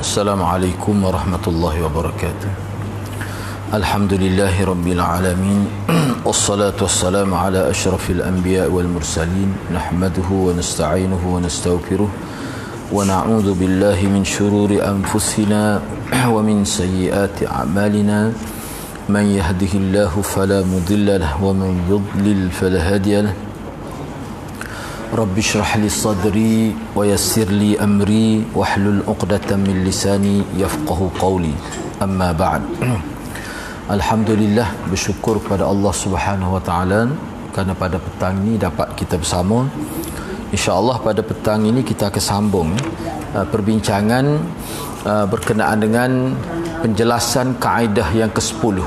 Assalamualaikum warahmatullahi wabarakatuh. Alhamdulillahi rabbil alamin. Wassalatu wassalamu ala asyrafil anbiya wal mursalin. Nahmaduhu wa nasta'inuhu wa nastaghfiruh. Wa na'udzu billahi min shururi anfusina wa min sayyiati a'malina. Man yahdihillahu fala mudilla lahu wa man yudlil fala hadiya lahu. Rabbi shrah li sadri wa yassir li amri wahlul 'uqdatam min lisani yafqahu qawli. Amma ba'd. Alhamdulillah, bersyukur kepada Allah Subhanahu wa taala kerana pada petang ini dapat kita bersama. Insya-Allah pada petang ini kita akan sambung perbincangan berkenaan dengan penjelasan kaedah yang ke-10,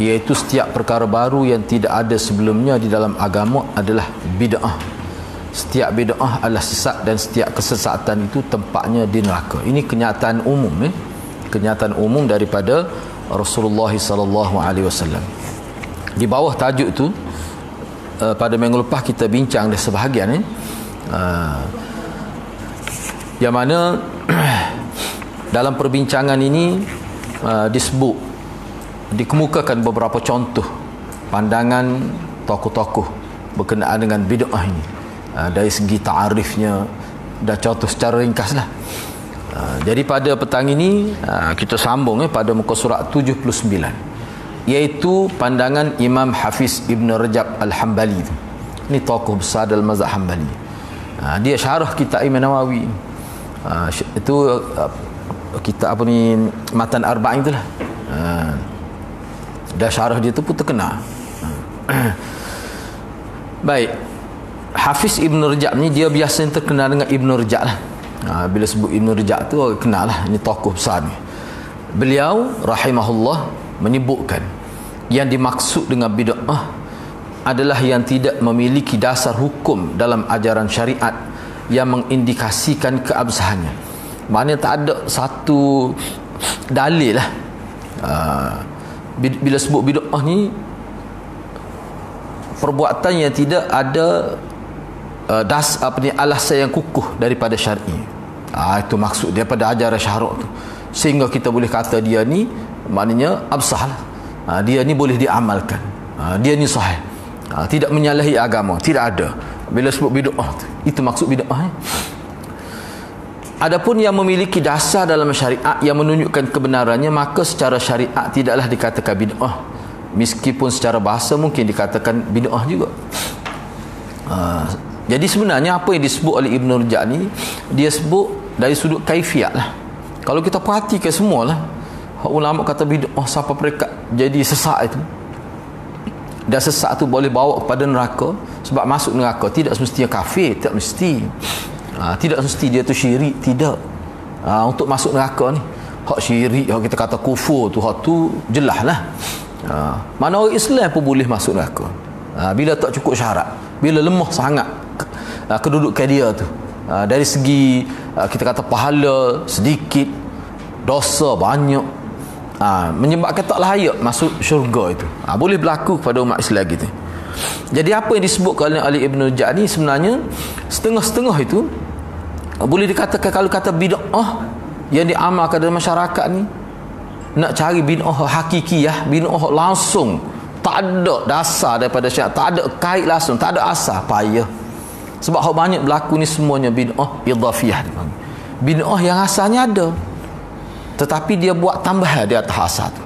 iaitu setiap perkara baru yang tidak ada sebelumnya di dalam agama adalah bid'ah. Setiap bid'ah adalah sesat dan setiap kesesatan itu tempatnya di neraka. Ini kenyataan umum, kenyataan umum daripada Rasulullah sallallahu alaihi wasallam. Di bawah tajuk itu pada minggu lepas kita bincang dah sebahagian yang mana dalam perbincangan ini dikemukakan beberapa contoh pandangan tokoh-tokoh berkenaan dengan bid'ah ini, dari segi ta'arifnya dan contoh secara ringkaslah. Jadi pada petang ini kita sambung pada muka surat 79, iaitu pandangan Imam Hafiz Ibn Rajab Al-Hambali. Ini tokoh besar dalam mazhab Hambali. Dia syarah kitab Imam Nawawi. Itu kitab apa ni, Matan Arba'in itulah. Dah syarah dia tu pun terkenal. Baik, Hafiz Ibn Rajab ni dia biasa terkenal dengan Ibn Rajab lah. Bila sebut Ibn Rajab tu orang kenal lah, ini tokoh besar ni. Beliau rahimahullah menyebutkan yang dimaksud dengan bid'ah adalah yang tidak memiliki dasar hukum dalam ajaran syariat yang mengindikasikan keabsahannya. Maknanya tak ada satu dalil lah. Bila sebut bid'ah ni, perbuatan yang tidak ada alasan yang kukuh daripada syar'i. Itu maksud daripada ajaran syarak tu, sehingga kita boleh kata dia ni maknanya absah lah. Dia ni boleh diamalkan, dia ni sahih, tidak menyalahi agama, tidak ada. Bila sebut bid'ah tu, itu maksud bid'ah. Adapun yang memiliki dasar dalam syariat yang menunjukkan kebenarannya, maka secara syariat tidaklah dikatakan bid'ah, meskipun secara bahasa mungkin dikatakan bid'ah juga. Jadi sebenarnya apa yang disebut oleh Ibn Rajab ni, dia sebut dari sudut kaifiat lah. Kalau kita perhatikan semualah, ulama kata bid'ah sampai mereka jadi sesak itu, dan sesak tu boleh bawa kepada neraka. Sebab masuk neraka tidak semestinya kafir, tidak mesti. Tidak mesti dia tu syirik, tidak. Untuk masuk neraka ni, hak syirik, hak kita kata kufur tu, hak tu jelas lah. Mana orang Islam pun boleh masuk neraka bila tak cukup syarat, bila lemah sangat kedudukan dia tu, dari segi kita kata pahala sedikit, dosa banyak, menyebabkan tak layak masuk syurga itu. Boleh berlaku kepada umat Islam gitu. Jadi apa yang disebutkan oleh Ibn Rajab ni sebenarnya setengah-setengah itu boleh dikatakan. Kalau kata bid'ah yang diamalkan dalam masyarakat ni, nak cari bid'ah hakikiyah, bid'ah langsung tak ada dasar daripada syariat, tak ada kait langsung, tak ada asal, payah. Sebab hak banyak berlaku ni semuanya bid'ah idhafiyah. Bid'ah yang asalnya ada, tetapi dia buat tambahan di atas asal tu.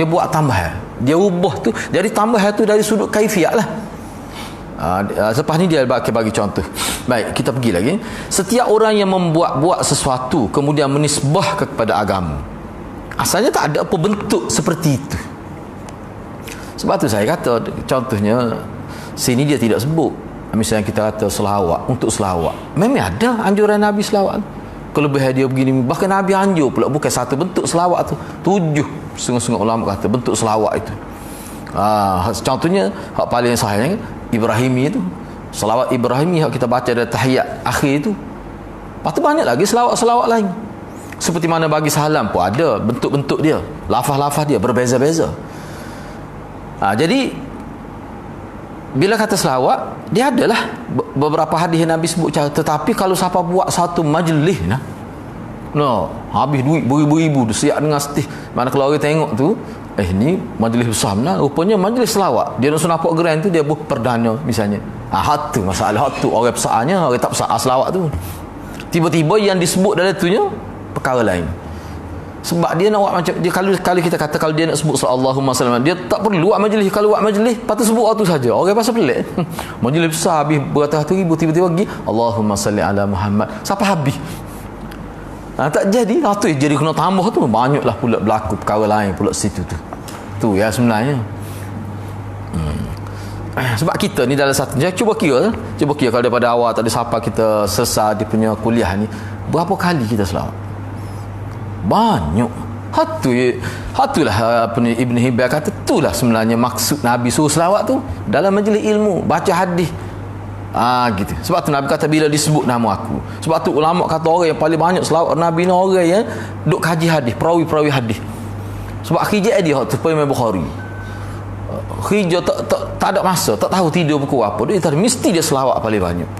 Dia buat tambahan, dia ubah tu. Jadi tambahan tu dari sudut kaifiat lah. Lepas ni dia bagi contoh. Baik, kita pergi lagi. Setiap orang yang membuat-buat sesuatu kemudian menisbahkan kepada agama, asalnya tak ada apa bentuk seperti itu. Sebab tu saya kata, contohnya sini dia tidak sebut. Misalnya kita kata selawat, untuk selawat memang ada anjuran Nabi selawat, kelebihan dia begini. Bahkan Nabi anjur pula, bukan satu bentuk selawat tu, 7 setengah-setengah ulama kata bentuk selawat itu. Contohnya hak paling sahihnya Ibrahimi itu, selawat Ibrahimi yang kita baca dari tahiyat akhir itu. Lepas tu banyak lagi selawat-selawat lain. Seperti mana bagi salam pun ada bentuk-bentuk dia, lafaz-lafaz dia berbeza-beza. Jadi bila kata selawat, dia adalah beberapa hadis yang Nabi sebut cara. Tetapi kalau siapa buat satu majlis No, habis duit beribu-ribu siap dengan setih. Mana kalau orang tengok tu, ni majlis besar mana? Rupanya majlis selawat. Dia nak sunapok grand tu dia buh perdana misalnya. Hak tu masalah, hak tu orang besarnya, orang tak besar selawat tu. Tiba-tiba yang disebut dalam tunya perkara lain. Sebab dia nak buat macam dia, kalau kita kata kalau dia nak sebut Allahumma salli, dia tak perlu buat majlis. Kalau buat majlis patut sebut waktu saja. Orang pasal pelik. Majlis besar habis beratus-ratus ribu, tiba-tiba pergi Allahumma salli ala Muhammad. Sampai habis. Tak jadi. Tu jadi kena tambah tu. Banyaklah pula berlaku perkara lain pula situ tu. Tu ya sebenarnya. Sebab kita ni dalam satu, cuba kira kalau daripada awal tadi sampai kita selesai dia punya kuliah ni, berapa kali kita selawat? Banyak. Hatulah apa ni Ibn Hibban kata, itulah sebenarnya maksud Nabi suruh selawat tu dalam majlis ilmu, baca hadis. Gitu. Sebab tu Nabi kata bila disebut nama aku. Sebab tu ulama kata orang yang paling banyak selawat Nabi ni orang yang duk kaji hadis, perawi-perawi hadis. Sebab khijat dia tu Imam Bukhari. Khijat tak ada masa, tak tahu tidur pukul apa. Dia mesti dia selawat paling banyak.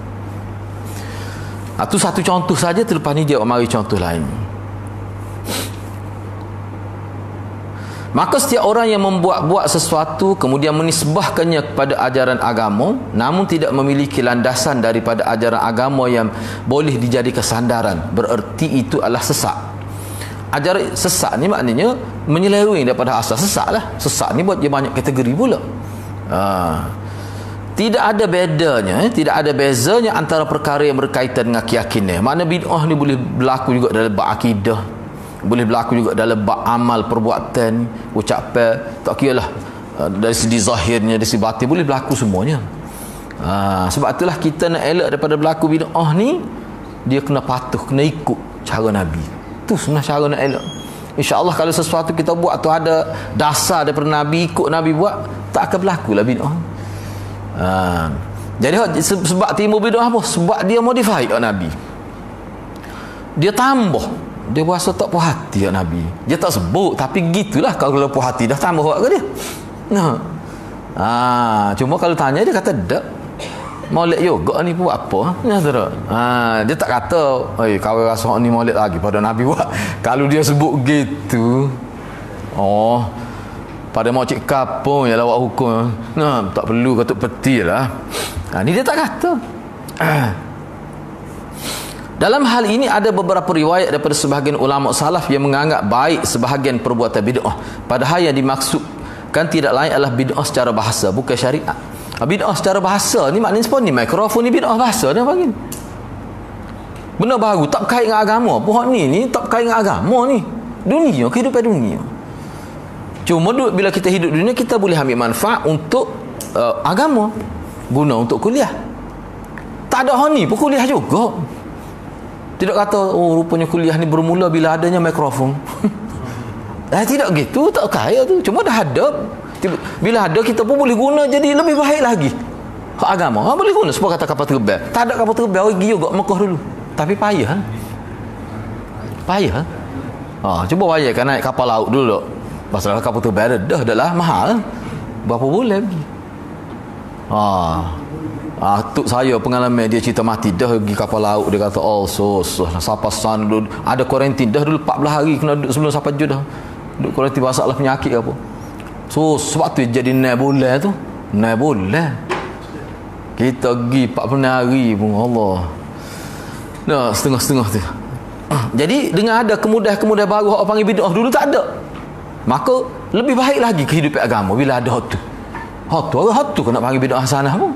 Tu satu contoh saja, terlepas ni dia mari contoh lain. Maka setiap orang yang membuat-buat sesuatu kemudian menisbahkannya kepada ajaran agama namun tidak memiliki landasan daripada ajaran agama yang boleh dijadikan sandaran, bererti itu adalah sesat. Ajaran sesat ni maknanya menyeleweng daripada asal. Sesat lah. Sesat ni buat dia banyak kategori pula. Tidak ada bedanya, tidak ada bezanya antara perkara yang berkaitan dengan keyakinan. Makna bid'ah ni boleh berlaku juga dalam bab akidah, boleh berlaku juga dalam bab amal perbuatan, ucapan, tak kira lah dari segi zahirnya, dari segi batin, boleh berlaku semuanya. Sebab itulah kita nak elak daripada berlaku bid'ah ni, dia kena patuh, kena ikut cara Nabi. Tu sebenarnya cara nak elak. InsyaAllah kalau sesuatu kita buat tu ada dasar daripada Nabi, ikut Nabi buat, tak akan berlaku lah bid'ah. Jadi sebab timbul bid'ah apa? Sebab dia modify kat Nabi, dia tambah. Dia rasa tak puas hati kat Nabi, dia tak sebut, tapi gitulah kalau puas hati dah tambah buat ke dia. Cuma kalau tanya dia kata tak, maulid juga ni buat apa? Dia tak kata kau rasa ni maulid lagi pada Nabi buat. Kalau dia sebut gitu, pada mau cik kapung ya lawak hukum. Tak perlu katuk peti lah. Ni dia tak kata. Dalam hal ini ada beberapa riwayat daripada sebahagian ulama salaf yang menganggap baik sebahagian perbuatan bid'ah, padahal yang dimaksudkan tidak lain adalah bid'ah secara bahasa, bukan syariat. Bid'ah secara bahasa ni maknanya apa ni? Mikrofon ni bid'ah bahasa dia panggil. Benda baru, tak berkait dengan agama. Pohon ni tak berkait dengan agama ni. Dunia, kehidupan dunia. Cuma bila kita hidup dunia, kita boleh ambil manfaat untuk agama, guna untuk kuliah. Tak ada honi pun kuliah juga. Tidak kata rupanya kuliah ni bermula bila adanya mikrofon. Tidak gitu, tak kaya tu. Cuma dah ada. Bila ada, kita pun boleh guna jadi lebih baik lagi. Hak agama boleh guna. Sebab kata kapal terbang, tak ada kapal terbang, orang pergi juga Mekah dulu. Tapi payah. Cuba bayarkan naik kapal laut dulu. Pasal kapal terbang dah lah mahal. Berapa bulan? Tuk saya pengalaman dia cerita mati dah pergi kapal laut, dia kata sampai sana dulu ada kuarantin dah dulu 14 hari kena duduk sebelum sampai dah duduk kuarantin masalah penyakit apa. Sebab tu jadi 9 bulan tu, 9 bulan kita pergi 40 hari pun Allah setengah-setengah tu. Jadi dengan ada kemudahan-kemudahan baru orang panggil bid'ah, dulu tak ada. Maka lebih baik lagi kehidupan agama bila ada hot tu kena panggil bid'ah hasanah pun.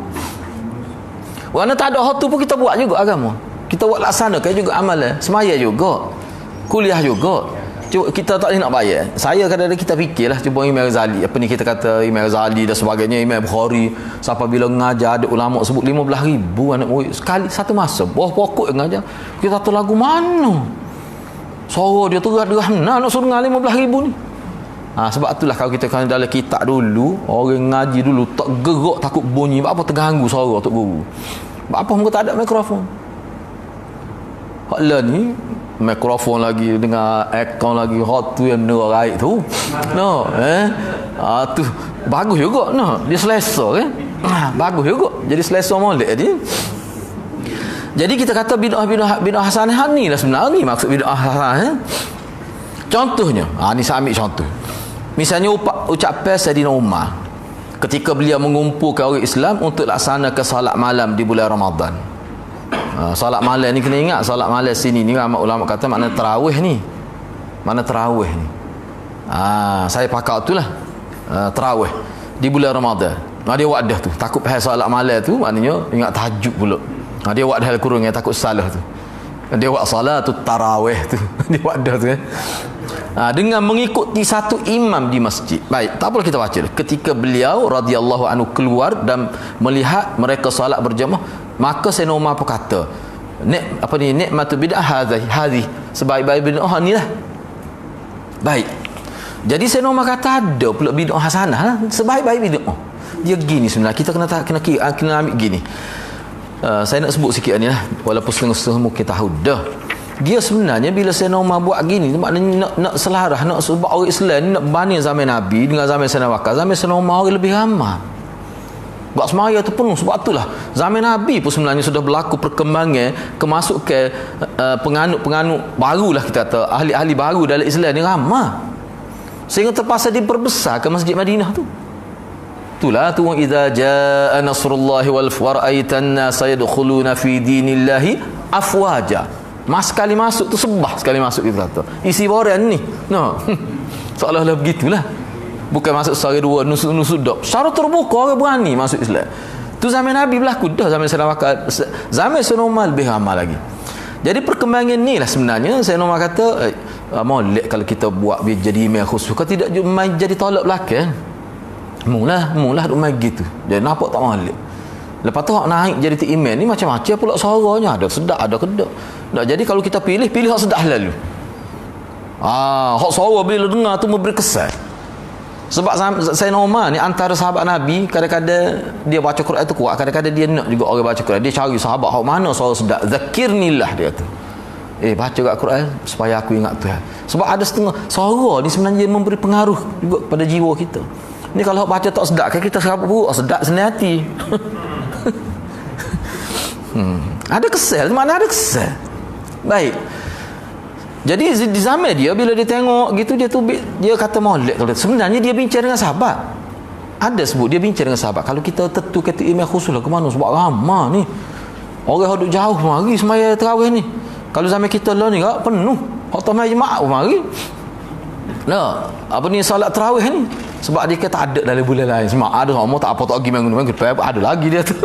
Kerana tak ada hot tu pun kita buat juga agama. Kita buat laksanakan juga amalan. Semaya juga, kuliah juga. Cuma kita tak boleh nak bayar. Saya kadang-kadang kita fikirlah, cuba Imam Ghazali, apa ni kita kata Imam Ghazali dan sebagainya, Imam Bukhari, sampai bila mengajar ada ulama sebut 15,000 anak murid sekali satu masa. Bawah pokok mengajar. Kita tahu lagu mana? Suara dia terah-terah nak suruh dengar 15,000 ni. Sebab itulah kalau kita kan dalam kitab dulu, orang ngaji dulu tak gerak takut bunyi, apa terganggu suara tok guru. Apa muka tak ada mikrofon. Hak lah ni mikrofon lagi dengan akaun lagi, hot tu yang nerah raik tu. Tu bagus juga dia selesa kan. Bagus juga. Jadi selesa molek dia. Jadi kita kata bid'ah hasanah ni lah sebenarnya ni maksud bid'ah hasanah. Contohnya, ni saya ambil contoh. Misalnya ucapan Sayyidina Umar ketika beliau mengumpulkan orang Islam untuk laksanakan solat malam di bulan Ramadan. Solat malam ni kena ingat, solat malam sini ni ulama kata makna tarawih ni. Mana tarawih ni? Saya pakai itulah. Tarawih di bulan Ramadan. Dia wadah tu, takut pasal solat malam tu maknanya ingat tahajud pula. Dia wadah kurung yang takut salah tu. Dia buat salatul tarawih tu. Dia wadah tu kan. Dengan mengikuti satu imam di masjid. Baik, tak apa kita baca. Ketika beliau radhiyallahu anhu keluar dan melihat mereka solat berjemaah, maka Sayyidina Umar pun kata, nikmatu bid'ah hadhi, sebaik-baik bid'ah ni lah. Baik. Jadi Sayyidina Umar kata ada pula bid'ah hasanah lah, sebaik-baik bid'ah. Dia gini sebenarnya, kita kena ambil gini. Saya nak sebut sikit ni lah, walaupun setengah-setengah mungkin tahu dah. Dia sebenarnya bila Sayyidina Umar buat gini, maknanya nak selarah, nak sebab orang Islam ni nak banding zaman Nabi dengan zaman Sayyidina Bakar. Zaman Sayyidina Umar orang lebih ramai. Buat semaya tu penuh. Sebab itulah zaman Nabi pun sebenarnya sudah berlaku perkembangan kemasukan penganut-penganut barulah, kita kata ahli-ahli baru dalam Islam ni ramai. Sehingga terpaksa diperbesar ke Masjid Madinah tu. Itulah tu idza jaa nasrullahi wal faraitan nas yadkhuluna fi dinillahi afwaja. Mas sekali masuk tu sebah sekali masuk, kita kata isi boran ni seolah-olah begitulah, bukan masuk secara dua nusuk-nusuk dok, secara terbuka orang berani masuk Islam. Tu zaman Nabi berlaku dah, zaman Sayyidina Bakar, zaman Sayyidina Umar lebih ramai lagi. Jadi perkembangan ni lah sebenarnya Sayyidina Umar kata molek kalau kita buat jadi imam khusus, kalau tidak jadi tolak belakang mula rumah gitu. Dia nampak tak molek. Lepas tu hak naik jadi imam ni macam-macam pula suaranya, ada sedap ada kedak. Nah, jadi kalau kita pilih hak sedap lalu. Hak suara bila dengar tu memberi kesan. Sebab Sayyidina Umar ni antara sahabat Nabi, kadang-kadang dia baca Quran tu kuat, kadang-kadang dia nak juga orang baca Quran. Dia cari sahabat hak mana suara sedap, zakirnillah dia kata. Baca kat Quran supaya aku ingat Tuhan. Sebab ada setengah suara ni sebenarnya memberi pengaruh juga kepada jiwa kita. Ni kalau hak baca tak sedap kan kita serap buruk, sedap senang hati. Ada kesal, mana ada kesal. Baik. Jadi di zaman dia bila dia tengok gitu, dia kata molek. Sebenarnya dia bincang dengan sahabat. Ada sebut dia bincang dengan sahabat. Kalau kita tentu kata imam khusus lah ke mana, sebab ramai ni orang duduk jauh mari semaya tarawih ni. Kalau zaman kita lah ni tak penuh. Hak tamai jemaah mari. Nah, solat tarawih ni. Sebab dia kata ada dalam bulan lain. Sebab ada orang tak apa tak pergi minggu ada lagi dia tu.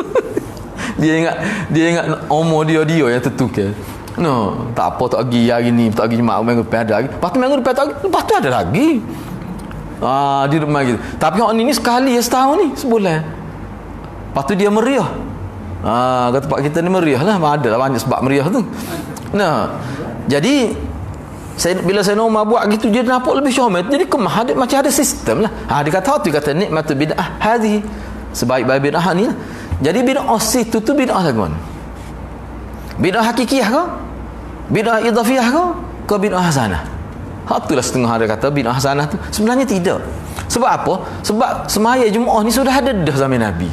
dia ingat umur dia yang tertukar. No, tak apa tak pergi hari ni, tak pergi jemaah minggu depan ada lagi. Lepas tu minggu depan tak pergi, lepas tu ada lagi. Dia rumah gitu. Tapi orang ni sekali setahun ni, sebulan. Lepas tu dia meriah. Kata pak kita ni meriah lah. Ada lah banyak sebab meriah tu. Nah, jadi bila Sayyidina Umar buat gitu, dia nampak lebih syahmat. Jadi macam ada sistem lah. Dia kata nikmatu bid'ah hadhi, sebaik-baik bid'ah ni lah. Jadi bid'ah situ tu bid'ah lagu mana? Bid'ah hakikiyah ke? Bid'ah idhafiyah ke bid'ah hasanah? Itulah setengah ada kata bid'ah hasanah tu. Sebenarnya tidak. Sebab apa? Sebab semaya Jumaat ni sudah ada dah zaman Nabi.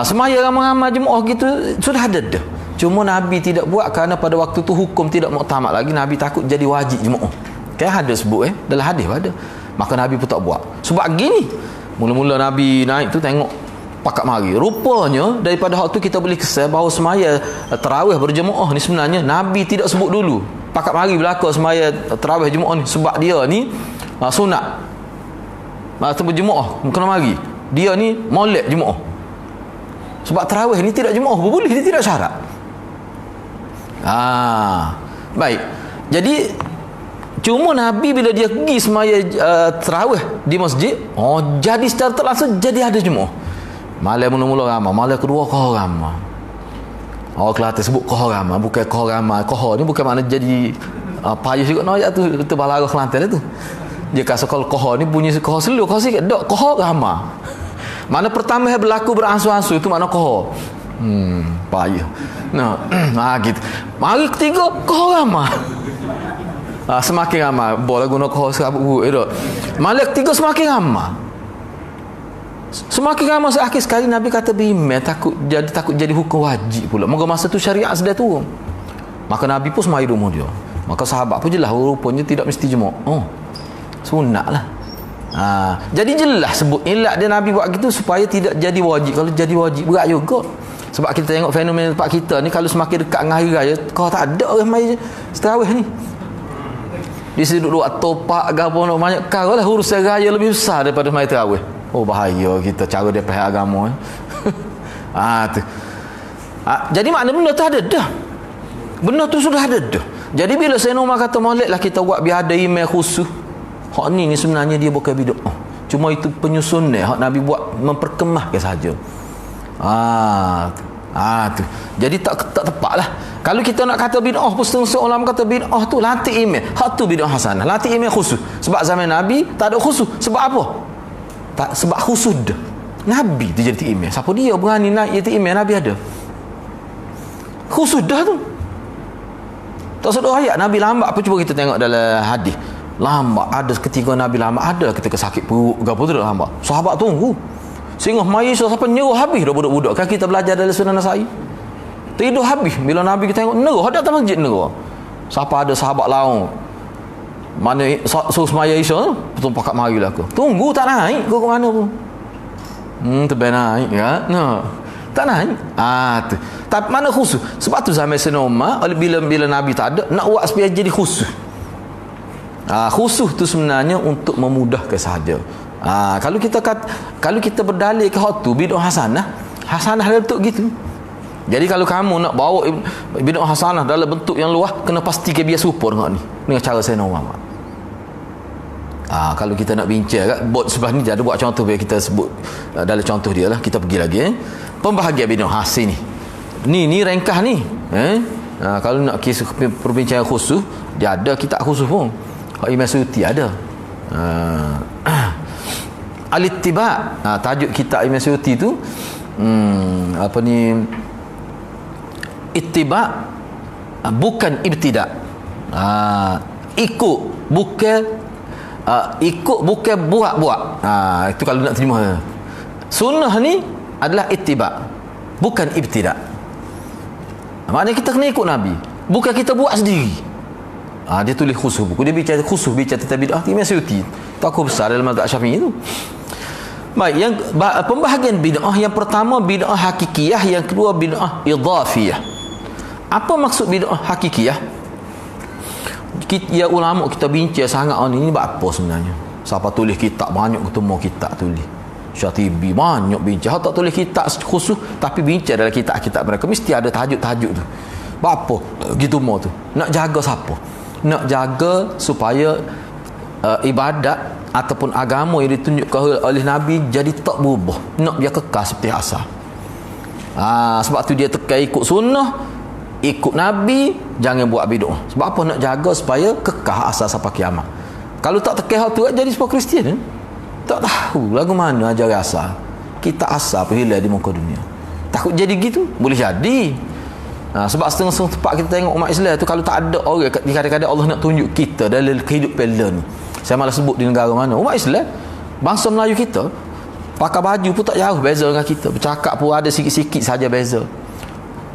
Semaya ramai-ramai Jumaat gitu sudah ada dah. Cuma Nabi tidak buat kerana pada waktu tu hukum tidak muktamad lagi. Nabi takut jadi wajib Jumaat. Kan ada sebut dalam hadis ada. Maka Nabi pun tak buat. Sebab gini, mula-mula Nabi naik tu tengok pakat mari. Rupanya daripada hal tu kita boleh kesan bahawa semaya tarawih berjemaah ni sebenarnya Nabi tidak sebut dulu. Pakat mari berlaku semaya tarawih jemaah ni sebab dia ni sunat. Atau berjemaah kena mari. Dia ni molek jemaah. Sebab tarawih ni tidak jemaah boleh, dia tidak syarat. Baik. Jadi cuma Nabi bila dia pergi semaya tarawih di masjid, jadi secara tak langsung jadi ada jemaah. Malam mula-mula ramai, malam kedua kohor ramai. Orang Kelantan sebut kohor ramai, bukan kohor ramai. Kohor ni bukan makna jadi payah juga noyak tu, itu balara Kelantan tu. Dia kata kalau kohor ni bunyi kohor seluruh, kohor sikit, dok kohor ramai. Mana pertama yang berlaku beransur-ansur itu makna kohor. Payah. Gitu. Mari ketiga kohor ramai. Semakin ramai. Boleh guna kohor serabut buruk. Malam ketiga semakin ramai. Semakin lama akhir sekali Nabi kata bimbang takut jadi hukum wajib pula. Maka masa tu syariat sudah turun. Maka Nabi pun semai rumah dia. Maka sahabat pun jelas rupanya tidak mesti jemaah. Oh, sunat lah. Jadi jelas sebut ilat dia Nabi buat gitu supaya tidak jadi wajib. Kalau jadi wajib berat juga. Sebab kita tengok fenomena tempat kita ni, kalau semakin dekat dengan hari raya, kau tak ada orang mai tarawih ni. Di sini duduk topak gapo nak banyak kau lah, urusan raya lebih besar daripada mai tarawih. Oh, bahaya kita cara dia faham agama. Tu. Jadi makna benda tu ada dah. Benda tu sudah ada dah. Jadi bila Sayyidina Umar kata molek lah kita buat biar ada email khusus. Hak ni sebenarnya dia bukan bid'ah. Cuma itu penyusunan hak Nabi buat memperkemahkan saja. Tu. Jadi tak tepat lah. Kalau kita nak kata bid'ah pun setengah ulama kata bid'ah tu latih email. Hak tu bid'ah hasanah. Latih email khusus. Sebab zaman Nabi tak ada khusus. Sebab apa? Sebab khusus dah. Nabi tu jadi email. Siapa dia berani nak jadi email? Nabi ada. Khusus dah tu. Tak sedar ayat Nabi lambat apa, cuba kita tengok dalam hadis. Lambat ada ketika Nabi lambat, ada ketika sakit perut ke apa tu dah lambat. Sahabat tunggu. Sehingga mai siapa nyuruh habis dah budak-budak. Kan kita belajar dalam Sunan Nasai. Tidur habis bila Nabi kita tengok nerah ada atas masjid nerah. Siapa ada sahabat laung mana suruh semaya Isya tu betul pakat marilah aku. Tunggu tak naik ke mana pun. Terbaik naik ya. Tak naik. Tu. Tapi mana khusus? Sebab tu zaman Sayyidina bila Nabi tak ada nak buat supaya jadi khusus. Khusus tu sebenarnya untuk memudahkan sahaja. Kalau kita berdalil ke hak tu bid'ah hasanah dalam bentuk gitu. Jadi kalau kamu nak bawa bid'ah hasanah dalam bentuk yang luas, kena pastikan biar serupa dengan ni, dengan cara Sayyidina Umar. Kalau kita nak bincang kat bot sebelah ni, ada buat contoh biar kita sebut dalam contoh dia lah. Kita pergi lagi pembahagian bid'ah hasan ni. Ni ringkas ni. Kalau nak kisah perbincangan khusus, dia ada kitab khusus pun. Imam Suyuti ada. Al-Ittiba, tajuk kitab Imam Suyuti tu ittiba bukan ibtida. Ikut bukan buat-buat. Itu kalau nak terima. Sunnah ni adalah ittiba, bukan ibtida. Maknanya kita kena ikut Nabi, bukan kita buat sendiri. Dia tulis khusus buku. Dia bicara tentang bid'ah. Imam Suyuti tokoh besar dalam mazhab Syafi'i itu. Baik, yang pembahagian bid'ah, yang pertama bid'ah hakikiyah, yang kedua bid'ah idhafiyah. Apa maksud bid'ah hakikiyah? Ya ulama kita bincang sangat ini buat apa sebenarnya. Siapa tulis kitab banyak ketemu kitab tulis. Syatibi banyak bincang. Tak tulis kitab khusus tapi bincang dalam kitab-kitab mereka mesti ada tajuk-tajuk tu. Buat apa gitu mau tu? Nak jaga siapa? Nak jaga supaya ibadat ataupun agama yang ditunjukkan oleh Nabi jadi tak berubah, nak biar kekal seperti asal. Sebab tu dia tekan ikut sunnah, ikut Nabi, jangan buat bid'ah. Sebab apa? Nak jaga supaya kekal asal sampai kiamat. Kalau tak tekan hal tu jadi seperti Kristian tak tahu lagu mana ajar asal. Kita asal apa hilang di muka dunia. Takut jadi gitu? Boleh jadi. Sebab setengah-setengah tempat kita tengok umat Islam tu, kalau tak ada orang, kadang-kadang Allah nak tunjuk kita dalam kehidupan ni. Saya malah sebut di negara mana umat Islam, bangsa Melayu kita pakai baju pun tak jauh beza dengan kita, bercakap pun ada sikit-sikit saja beza.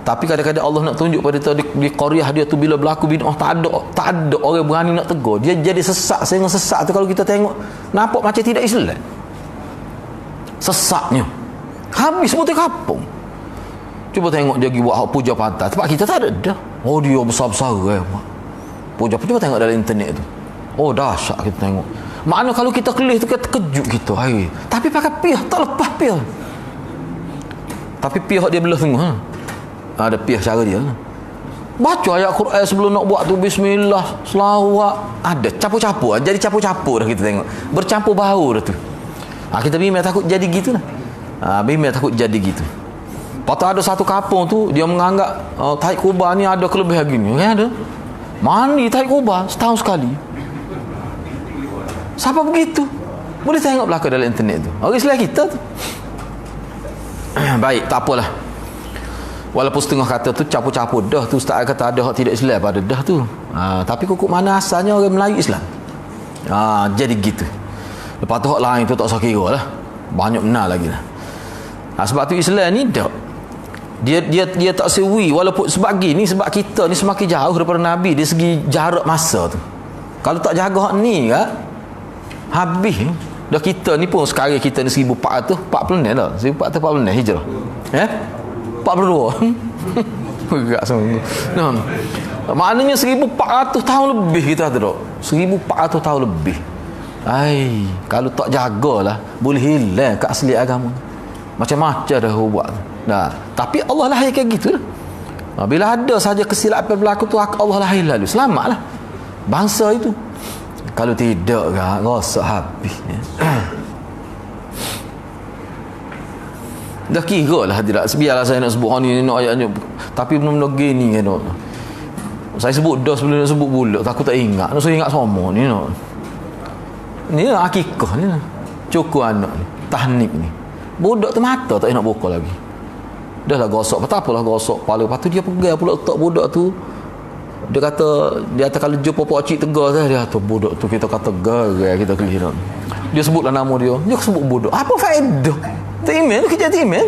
Tapi kadang-kadang Allah nak tunjuk pada kita di Korea dia tu bila berlaku bid'ah tak ada orang berani nak tegur. Dia jadi sesak. Sehingga sesak tu kalau kita tengok nampak macam tidak Islam. Sesaknya habis semua di kampung. Cuba tengok dia pergi buat puja pantai. Tempat kita tak ada dah. Oh dia besar-besar puja. Cuba tengok dalam internet tu. Oh dahsyat kita tengok. Makna kalau kita kelih tu kita terkejut kita. Tapi pakai piyah tak lepas piyah. Tapi piyah dia belah tengok. Ada piyah cara dia. Baca ayat Quran sebelum nak buat tu bismillah, selawat. Ada campur-campur. Jadi campur-campur dah kita tengok. Bercampur bau dah tu. Kita bimbang takut jadi gitu lah. Bimbang takut jadi gitu. Patut ada satu kampung tu dia menganggap Taib Kubah ni ada kelebihan gini. Ada. Mandi Taib Kubah setahun sekali. Siapa begitu? Boleh tengok belakang dalam internet tu. Orang Islam kita tu. Baik, tak apalah. Walaupun setengah kata tu capur-capur dah tu, ustaz kata ada hak tidak Islam pada dah tu. Tapi kukuk mana asalnya orang Melayu Islam. Jadi gitu. Lepas tu hak lain tu tak usah kira lah. banyak benar lagi lah. Sebab tu Islam ni tak, dia tak sewi, walaupun sebab gini, sebab kita ni semakin jauh daripada Nabi dari segi jarak masa tu. Kalau tak jaga hak ni kan, habis dah. Kita ni pun sekarang kita ni 1440 dah, 1440 hijrah, 42 gerak semua. Nah, maknanya 1400 tahun lebih kita tu, 1400 tahun lebih. Kalau tak jagalah boleh hilang ke asli agama. Macam-macam dah buat. Nah, tapi Allah lahir kayak gitu lah. Bila ada saja kesilapan berlaku tu, Allah lahir lalu selamatlah bangsa itu. Kalau tidak kan rosak habis. Dah kira lah tidak. Biarlah saya nak sebut ni ayatnya, tapi benda-benda gini kan. Saya sebut dah sebelum nak sebut pula, takut tak ingat. Nak saya ingat semua ni no. Ni lah akikah ni lah. Cukup anak ni, tahnik ni. Budak tu mata tak nak buka lagi. Dah lah gosok, tak apalah gosok kepala. Lepas tu dia pegang pula letak budak tu. Dia kata kalau jumpa pak cik tegar saya, dia kata budak tu kita kata gerai kita keliru. Dia sebutlah nama dia. Dia sebut budak. Apa faedah? Timen tu kerja timen.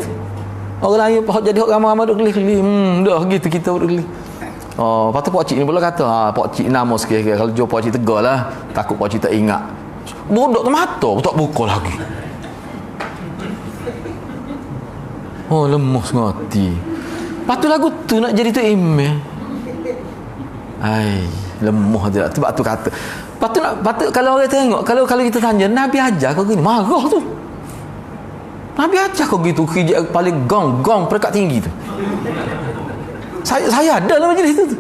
Orang lain pak jadi orang ramai duk kelih-kelih. Dah gitu kita duk kelih. Lepas tu pak cik ni pula kata, pak cik nama sikit kalau jumpa pak cik tegar lah. Takut pak cik tak ingat. Budak tu mata tak buka lagi. Lemas ngati. Lepas tu lagu tu nak jadi tu email. Lemah dia. Sebab tu kata. Patut kalau orang tengok, kalau kita tanya, Nabi ajar kau gini, marah tu. Nabi ajar kau gitu, kerja paling gong peringkat tinggi tu. Saya ada dalam majlis tu.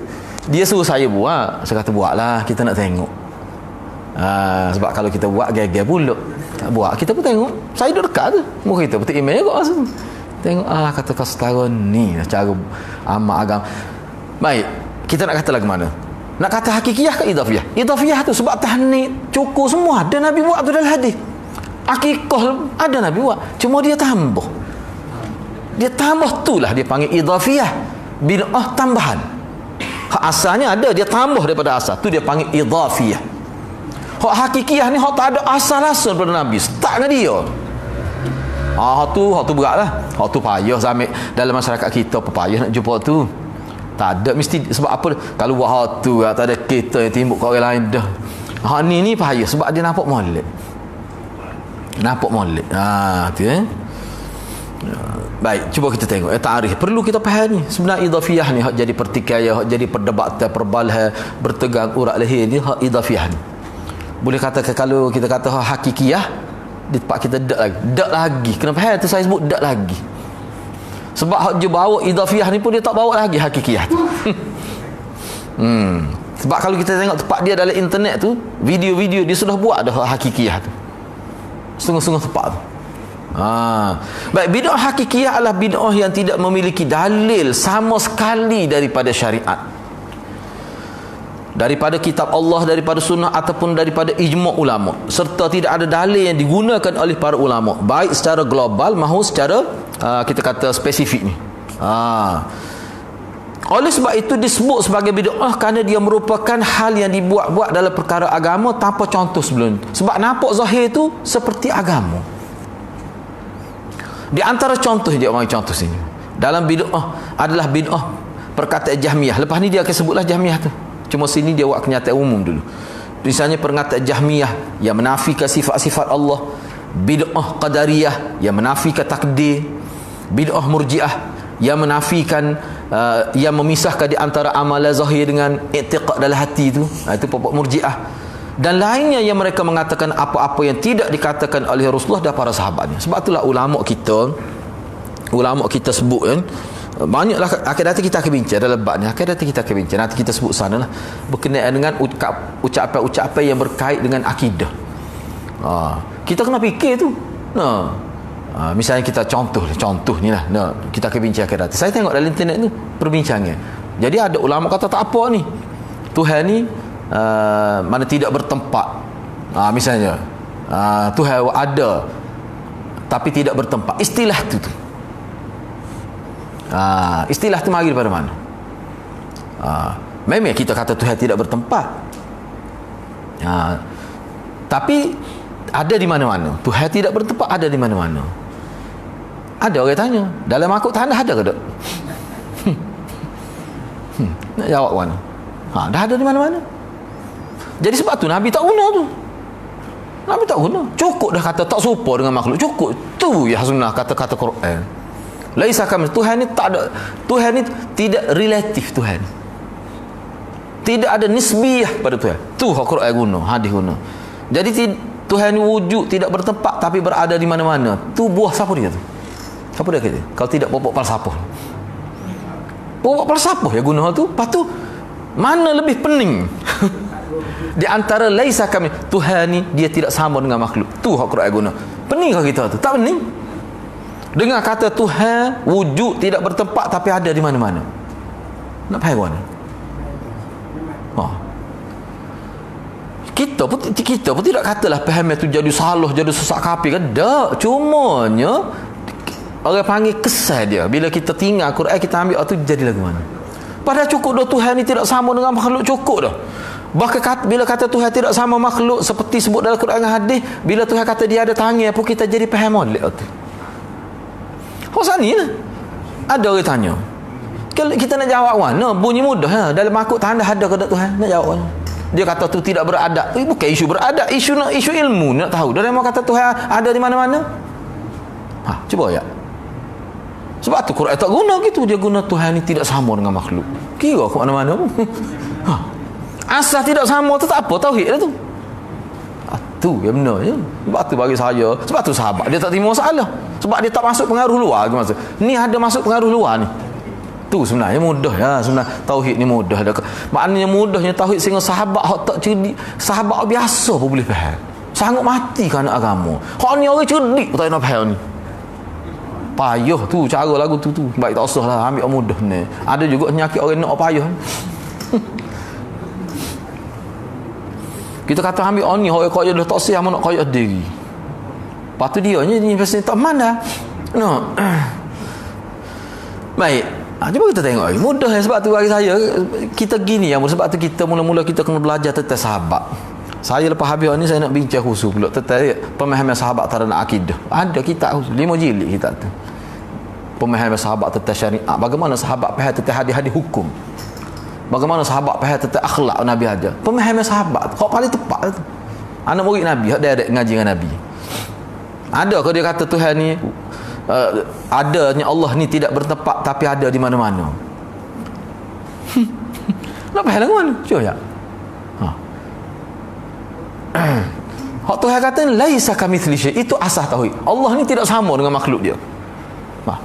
Dia suruh saya buat. Saya kata buatlah, kita nak tengok. Sebab kalau kita buat gaya-gaya pula. Tak buat, kita pun tengok. Saya duduk dekat tu. Muka kita betul email kot masa tu. Tengok kata kau setara ni cara amal agama. Baik, kita nak kata lagu mana? Nak kata hakikiyah ke idafiyah? Idafiyah tu sebab tahnik, cukur semua ada Nabi buat tu dalam hadis. Akikah ada Nabi buat, cuma dia tambah. Dia tambah itulah dia panggil idafiyah, bid'ah tambahan. Hak asalnya ada, dia tambah daripada asal. Tu dia panggil idafiyah. Hak hakikiyah ni hak tak ada asal-asal daripada Nabi. Start dengan dia. Hak tu beratlah. Hak tu payah sampai dalam masyarakat kita payah nak jumpa tu. Tak ada mesti sebab apa? Kalau buat hak tu tak ada kita yang timbuk kat orang lain dah. Hak ni payah sebab dia nampak molek. Tu Baik, cuba kita tengok tarikh. Perlu kita faham ni. Sebenarnya idafiyah ni hak jadi pertikaian, hak jadi perdebatan, perbalahan, bertegang urat leher ni hak idafiyah ni. Boleh katakan kalau kita kata hak hakikiyah di tempat kita dak lagi. Kenapa tu saya sebut dak lagi? Sebab hak dia bawa idafiyah ni pun dia tak bawa lagi hakikiyah tu. Sebab kalau kita tengok tempat dia dalam internet tu, video-video dia sudah buat dah hakikiyah tu. Sungguh-sungguh tepat tu. Baik, bid'ah hakikiyah adalah bid'ah yang tidak memiliki dalil sama sekali daripada syariat, daripada kitab Allah, daripada sunnah ataupun daripada ijma' ulama, serta tidak ada dalil yang digunakan oleh para ulama baik secara global maupun secara kita kata spesifik ni. Oleh sebab itu disebut sebagai bid'ah kerana dia merupakan hal yang dibuat-buat dalam perkara agama tanpa contoh sebelum itu. Sebab nampak zahir itu seperti agama. Di antara contoh dia bagi contoh sini. Dalam bid'ah adalah bid'ah perkataan Jahmiyah. Lepas ni dia akan sebutlah Jahmiyah tu. Cuma sini dia buat kenyataan umum dulu. Misalnya perkataan Jahmiyah yang menafikan sifat-sifat Allah, bid'ah Qadariyah yang menafikan takdir, bid'ah Murji'ah yang menafikan yang memisahkan di antara amalan zahir dengan i'tiqad dalam hati itu. Itu pokok Murji'ah. Dan lainnya yang mereka mengatakan apa-apa yang tidak dikatakan oleh Rasulullah dan para sahabatnya. Sebab itulah ulama kita sebut kan, banyaklah akan datang kita akan bincang dalam bab ni. Akan datang kita akan bincang, nanti kita sebut sana lah, berkenaan dengan ucapan-ucapan yang berkait dengan akidah. Kita kena fikir tu. Misalnya kita contoh ni lah. Kita akan bincang akan datang. Saya tengok dalam internet tu perbincangan. Jadi ada ulama kata tak apa ni, Tuhan ni mana tidak bertempat. Misalnya Tuhan ada tapi tidak bertempat. Istilah tu istilah tu mari daripada mana? Memang kita kata Tuhan tidak bertempat, tapi ada di mana-mana. Tuhan tidak bertempat, ada di mana-mana. Ada orang tanya, dalam makhluk tanah ada ke tak? Nak jawab mana? Dah ada di mana-mana. Jadi sebab tu Nabi tak guna tu. Nabi tak guna. Cukup dah kata tak serupa dengan makhluk. Cukup. Tu ya sunnah kata-kata Quran. Laisa kami. Tuhan ni tak ada. Tuhan ni tidak relatif Tuhan. Tidak ada nisbiyah pada Tuhan. Tu Quran guna, hadis guna. Jadi Tuhan ni wujud tidak bertempat tapi berada di mana-mana. Tu buah siapa dia tu? Siapa dia kata? Kalau tidak pokok falsafah. Pokok falsafah ya guna tu. Lepas tu mana lebih pening? Di antara laisa kami, Tuhan ni dia tidak sama dengan makhluk. Tu hak Quran guna. Pening ke kita tu? Tak pening. Dengan kata Tuhan wujud tidak bertempat tapi ada di mana-mana. Nak faham mana? Kita pun tidak katalah faham itu jadi salah, jadi sesak kafir kan. Tak. Cumanya orang panggil kesal dia. Bila kita tinggal Quran kita ambil tu jadi lagu mana? Padahal cukup dah Tuhan ni tidak sama dengan makhluk, cukup dah. Bahkan bila kata Tuhan tidak sama makhluk seperti sebut dalam Quran dan hadis, bila Tuhan kata dia ada tangan pun kita jadi faham molek tu. Ni lah. Ada orang tanya. Kalau kita nak jawab mana? Bunyi mudah ha. Dalam makhluk tanda ada ke tak Tuhan? Nak jawab mana? Dia kata tu tidak beradab. Bukan isu beradab, isu ilmu nak tahu. Dalam kata Tuhan ada di mana-mana. Cuba ya. Sebab tu Quran tak guna gitu. Dia guna Tuhan ni tidak sama dengan makhluk. Kira ke mana-mana pun. Asal tidak sama tu tak apa, tauhid lah tu. Tu yang benar je. Sebab tu bagi saya, sebab tu sahabat dia tak terima masalah. Sebab dia tak masuk pengaruh luar ke masa. Ni ada masuk pengaruh luar ni. Tu sebenarnya mudah ya, sebenarnya tauhid ni mudah dah. Maknanya mudahnya tauhid sehingga sahabat hak tak cerdik, sahabat biasa pun boleh faham. Sanggup mati kan agama. Hak ni orang cerdik tak nak faham ni. Payah tu cara lagu tu. Baik tak usah lah ambil orang mudah ni. Ada juga penyakit orang nak payah. Kita kata ambil orang ni orang kaya dah tak siap nak kaya diri. Lepas tu dia ni pasti tak mana. No. Baik. Cuba kita tengok lagi. Mudah sebab tu bagi saya kita gini yang sebab tu kita mula-mula kita kena belajar tentang sahabat. Saya lepas habis ni saya nak bincang khusus pula tentang pemahaman sahabat terhadap akidah. Ada kitab khusus 5 jilid kitab tu. Pemahaman sahabat tentang syariat. Bagaimana sahabat faham tentang hadis-hadis hukum. Bagaimana sahabat faham tentang akhlak Nabi aja. Pemahaman sahabat kau paling tepat tu. Anak murid Nabi, dia ada ngaji dengan Nabi. Ada kalau dia kata Tuhan ni adanya Allah ni tidak bertempat tapi ada di mana-mana. Nak faham lagu mana? Cuba ya. Hak Tuhan kata laisa kamitsli syai', itu asas tauhid. Allah ni tidak sama dengan makhluk dia.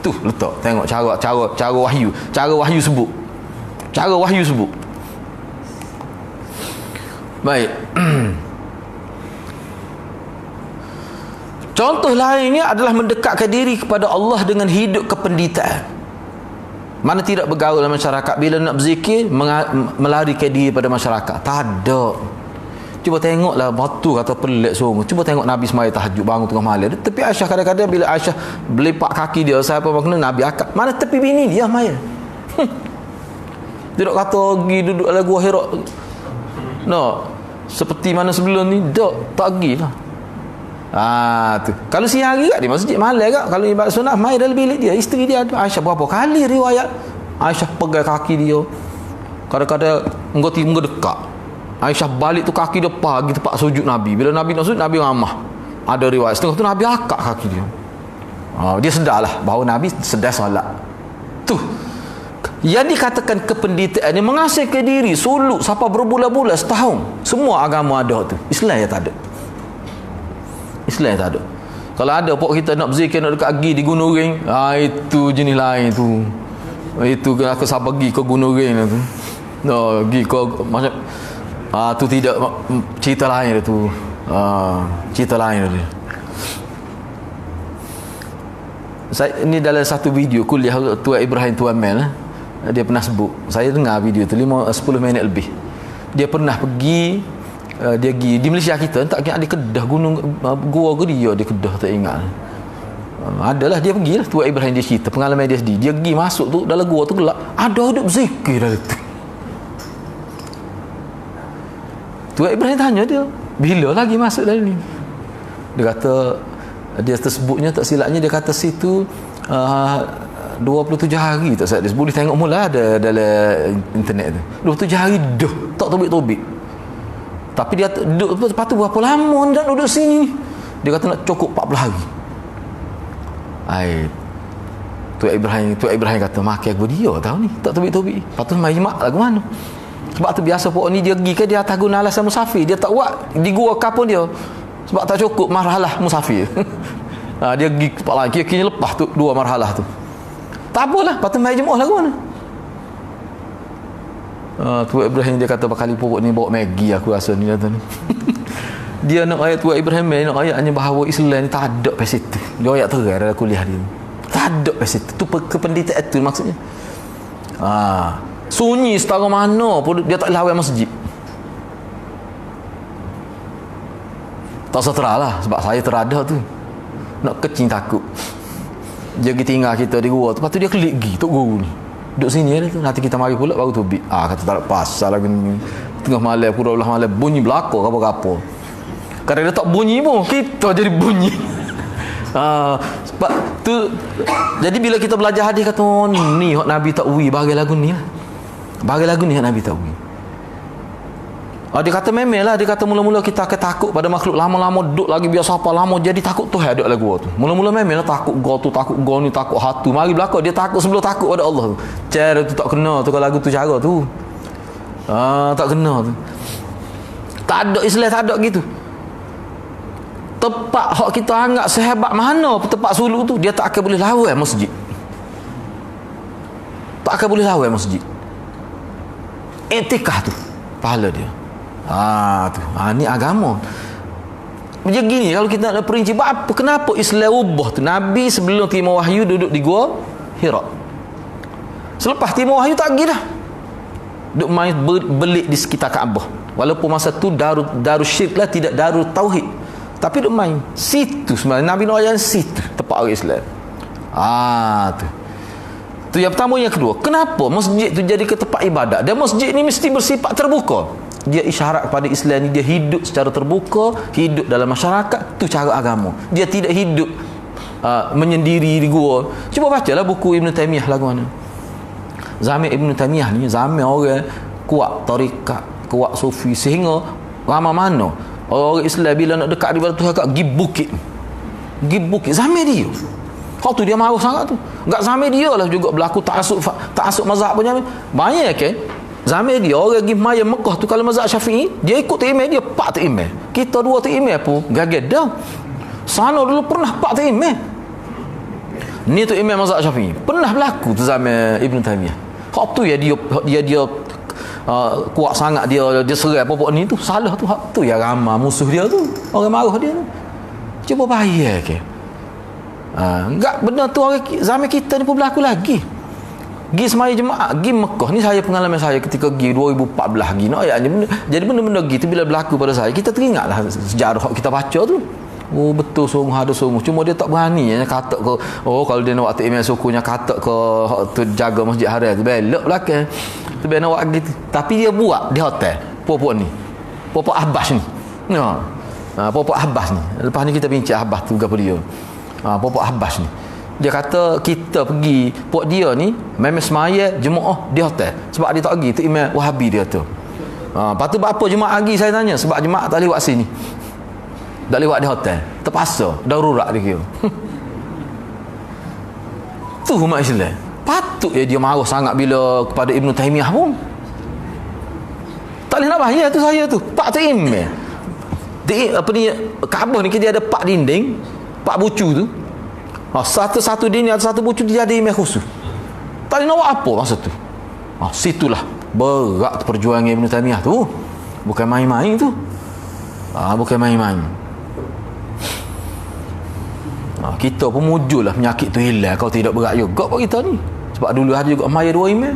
Tu letak tengok cara wahyu sebut. Cara wahyu sebut. Baik. Contoh lainnya adalah mendekatkan diri kepada Allah dengan hidup kependitaan. Mana tidak bergaul dalam masyarakat, bila nak berzikir melarikan diri pada masyarakat. Tak ada. Cuba tengoklah batu kata pelik semua. Cuba tengok Nabi semaya tahajud bangun tengah malam. Tepi Aisyah kadang-kadang bila Aisyah belepak kaki dia, siapa makna Nabi akak. Mana tepi bini dia maya. Tidak kata pergi duduk dalam gua Hira. No. Seperti mana sebelum ni, tak pergi lah. Tu. Kalau siang hari kat di masjid malam kat, kalau ibadat sunat mai dalam bilik dia, isteri dia ada. Aisyah berapa kali riwayat Aisyah pegang kaki dia. Kadang-kadang engkau dekat. Aisyah balik tu kaki dia pagi tempat sujud Nabi. Bila Nabi nak sujud, Nabi ramah. Ada riwayat setengah tu Nabi akak kaki dia. Dia sedarlah bahawa Nabi sedar solat. Tu. Yang dikatakan kependitaan ni mengasihkan diri suluk sampai berbulan-bulan setahun. Semua agama ada tu. Islam yang tak ada. Islam yang tak ada. Kalau ada pok kita nak berzikir nak dekat pergi di Gunung Ring, itu jenis lain tu. Itu kena aku sampai pergi ke Gunung Ring tu. No, pergi ke macam tu tidak cerita lain tu. Cerita lain tu. Saya ni dalam satu video kuliah Tuan Ibrahim Tuan Mel, dia pernah sebut. Saya dengar video tu 10 minit lebih. Dia pernah pergi dia pergi di Malaysia kita tak kira ada Kedah gunung gua ke dia Kedah tak ingat. Adalah dia pergilah Tuan Ibrahim dia cerita pengalaman dia sendiri. Dia pergi masuk tu dalam gua tu gelap, ada hidup zikir dalam tu. Tuan Ibrahim tanya dia, bila lagi masuk dalam ni? Dia kata, dia tersebutnya tak silapnya dia kata situ 27 hari tak silap dia. Boleh tengok mula ada dalam internet tu. 27 hari dah tak tobik-tobik. Tapi dia duduk lepas tu berapa lama dah duduk sini. Dia kata nak cukup 40 hari. Tuan Ibrahim kata makan aku dia tahu ni tak tobik-tobik. Lepas tu mai mak lagu mana. Sebab tu biasa pok ni dia pergi ke dia atas guna alasan musafir. Dia tak buat di gua kapun dia. Sebab tak cukup marhalah musafir. Dia pergi kepala kira-kira lepas tu 2 marhalah tu. Tak apalah, lepas tu mai Jumaat lagu mana. Tuan Ibrahim dia kata bakal pokok ni bawa Maggi aku rasa ni kata ni. Dia nak ayat Tuan Ibrahim nak ayatnya bahawa Islam ni tak ada pasal itu. Dia ayat terang dalam kuliah dia. Tak ada pasal itu. Tu kependidikan itu maksudnya. Sunyi setara mana pun dia tak lawan masjid. Tak setera lah sebab saya terada tu. Nak kecing takut. Dia pergi tinggal kita di gua tu. Lepas tu dia kelik pergi tok guru ni. Duduk sini ada tu. Nanti kita mari pula baru tubik. Kata tak ada pasal lagi ni. Tengah malam pukul 12 malam bunyi belaka apa-apa. Kadang dia tak bunyi pun kita jadi bunyi. Sebab tu jadi bila kita belajar hadis kata ni hak Nabi tak ui bagi lagu ni lah. Bagi lagu ni hak Nabi tak ui. Dia kata memelah, dia kata mula-mula kita akan takut pada makhluk, lama-lama duduk lagi biasa apa lama jadi takut tu ada lagu tu. Mula-mula memelah takut go tu, takut go ni, takut hatu. Mari belakang dia takut sebelum takut pada Allah tu. Cara tu tak kena tu kalau lagu tu cara tu. Tak kena tu. Tak ada Islam tak ada gitu. Tempat hak kita anggap sehebat mana tempat suluk tu dia tak akan boleh lawan masjid. Tak akan boleh lawan masjid. Etikah tu pahala dia. Ni agama. Macam gini kalau kita nak perinci apa kenapa Islam ubah tu. Nabi sebelum terima wahyu duduk di gua Hira. Selepas terima wahyu tak pergi dah. Duduk main belik di sekitar Kaabah. Walaupun masa tu darus syirik lah, tidak darus tauhid. Tapi duduk main situ sebenarnya Nabi nak ajar situ tempat orang Islam. Tu yang pertama. Yang kedua, kenapa masjid tu jadi ke tempat ibadat? Dan masjid ni mesti bersifat terbuka. Dia isyarat kepada Islam ni dia hidup secara terbuka, hidup dalam masyarakat. Tu cara agama. Dia tidak hidup menyendiri di gua. Cuba bacalah buku Ibn Taymiyah lagu mana. Zaman Ibn Taymiyah ni zaman orang kuat tarikat, kuat sufi, sehingga ramai mana orang Islam bila nak dekat daripada Tuhan kat pergi bukit zaman dia. Kau tu dia marah sangat tu. Enggak zaman dia lah juga berlaku ta'assub mazhab punya. Banyak kan? Zaman dia orang pergi maya Mekah tu kalau mazhab Syafi'i, dia ikut imam dia 4 imam. Kita 2 imam pun gagal dah. Sana dulu pernah 4 imam. Ni tu imam mazhab Syafi'i. Pernah berlaku tu zaman Ibn Taymiyah. Hak tu ya dia kuat sangat dia serai apa-apa ni tu salah tu. Hak tu ya ramai musuh dia tu. Orang marah dia tu. Cuba bayar ke. Enggak benda tu orang zaman kita ni pun berlaku lagi. Pergi semaya jemaah, pergi Mekah ni saya pengalaman saya ketika pergi 2014 pergi nak ayatnya benda. Jadi benda-benda gitu bila berlaku pada saya kita teringatlah sejarah kita baca tu. Betul sungguh ada sungguh. Cuma dia tak berani kata ke kalau dia nak waktu email sukunya kata ke tu jaga masjid haram tu belok belakang. Tu dia nak buat gitu. Tapi dia buat di hotel. Popok ni. Popok Abbas ni. Popok Abbas ni. Lepas ni kita bincang Abbas tu gapo dia. Popok Abbas ni. Dia kata kita pergi pok dia ni memang semaya jemaah di hotel. Sebab dia tak pergi tu imam Wahabi dia tu. Lepas tu apa jemaah lagi saya tanya sebab jemaah tak lewat sini. Tak lewat di hotel. Terpaksa darurat dia kira. Tu umat Islam. Patut dia marah sangat bila kepada Ibn Taymiyah pun. Tak boleh nak bahaya tu saya tu. Pak tu imam. Apa ni Kaabah ni dia ada 4 dinding, 4 bucu tu. Satu dinding atau satu bucu dia ada imam khusus. Tak boleh nak buat apa masa tu. Situlah berat perjuangan Ibn Taymiyah tu. Bukan main-main tu. Bukan main-main. Kita pun mujurlah penyakit tu hilang kalau tidak berat juga buat kita ni. Sebab dulu ada juga maya 2 imam.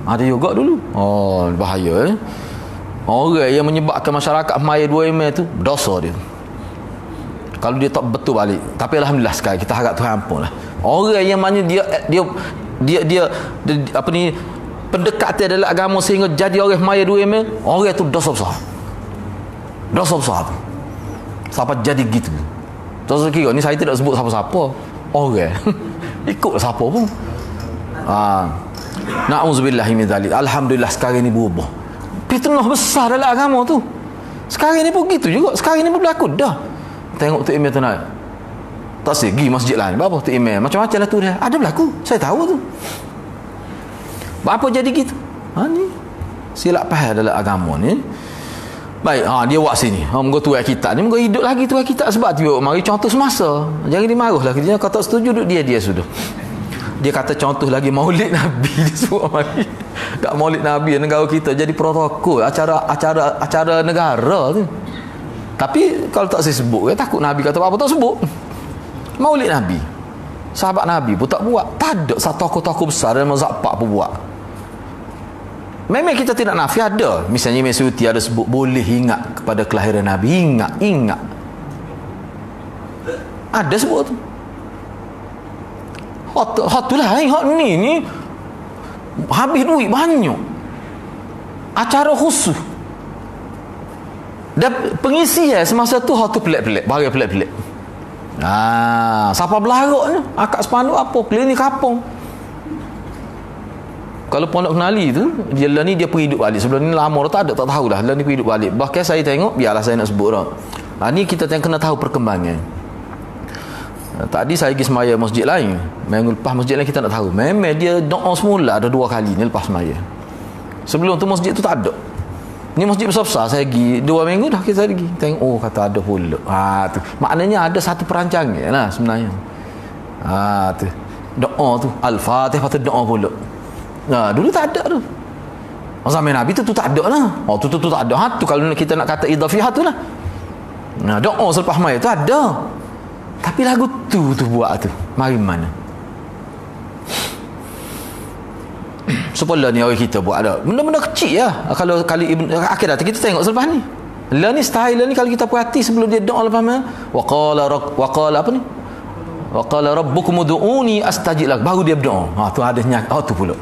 Ada juga dulu. Bahaya orang yang menyebabkan masyarakat maya 2 imam tu dosa dia. Kalau dia tak betul balik. Tapi alhamdulillah sekarang kita harap Tuhan ampun lah. Orang yang mana dia apa ni pendekatan dalam agama sehingga jadi orang maya 2 imam, orang tu dosa besar. Dosa besar tu. Sampai jadi gitu. Terus kira ni saya tidak sebut siapa-siapa. Orang. Ikut siapa pun. Na'udzubillahi min dzalik. Alhamdulillah sekarang ni berubah. Fitnah besar dalam agama tu. Sekarang ni pun gitu juga. Sekarang ni pun berlaku dah. Tengok tu email tu naik. Tak segi masjid lain. Berapa tu email? Macam-macam lah tu dia. Ada berlaku. Saya tahu tu. Apa jadi gitu? Ni silap faham dalam agama ni. Baik, dia buat sini. Moga tuai kita ni, moga hidup lagi tuai kita sebab dia mari contoh semasa. Jangan dimarahlah. Dia kata setuju duk dia sudah. Dia kata contoh lagi Maulid Nabi dia sebut mari. Kat Maulid Nabi negara kita jadi protokol acara negara tu. Tapi kalau tak saya sebut, takut Nabi kata apa tak sebut. Maulid Nabi. Sahabat Nabi pun tak buat. Tak ada satu tokoh-tokoh besar dalam mazhab pak pun buat. Memang kita tidak nafi ada. Misalnya Mesyuti ada sebut boleh ingat kepada kelahiran Nabi. Ingat. Ada sebut tu. Hot tu lah. Hot ni habis duit banyak. Acara khusus. Dan pengisi semasa tu hot tu pelik-pelik. Barang pelik-pelik. Siapa belaroknya? Akak sepanduk apa? Klinik kapung. Kalau pun nak kenali tu, dia pergi hidup balik. Sebelum ni lama dah tak tahulah. Lah ni pergi hidup balik. Bahkan saya tengok, biarlah saya nak sebut dah. Ni kita kena tahu perkembangan. Tadi saya pergi semaya masjid lain. Minggu lepas masjid lain kita nak tahu. Memang dia doa semula ada 2 kali ni lepas semaya. Sebelum tu masjid tu tak ada. Ni masjid besar-besar saya pergi 2 minggu dah kita pergi. Tengok kata ada pula. Tu. Maknanya ada satu perancangan lah sebenarnya. Tu. Doa tu Al-Fatihah patut doa pula. Dulu tak ada tu. Zaman Nabi tu tak ada lah. Tu tak ada. Tu kalau kita nak kata idhafiyah tu lah. Doa selepas maya tu ada. Tapi lagu tu buat tu. Mari mana? Supaya ni orang kita buat ada. Benda-benda kecil lah. Kalau kali akhirat kita tengok selepas ni. Lah ni style ni kalau kita perhati sebelum dia doa lepas mana? Waqala apa ni? Waqala rabbukum ud'uni astajib lak. Baru dia berdoa. Tu ada nyak. Tu pula.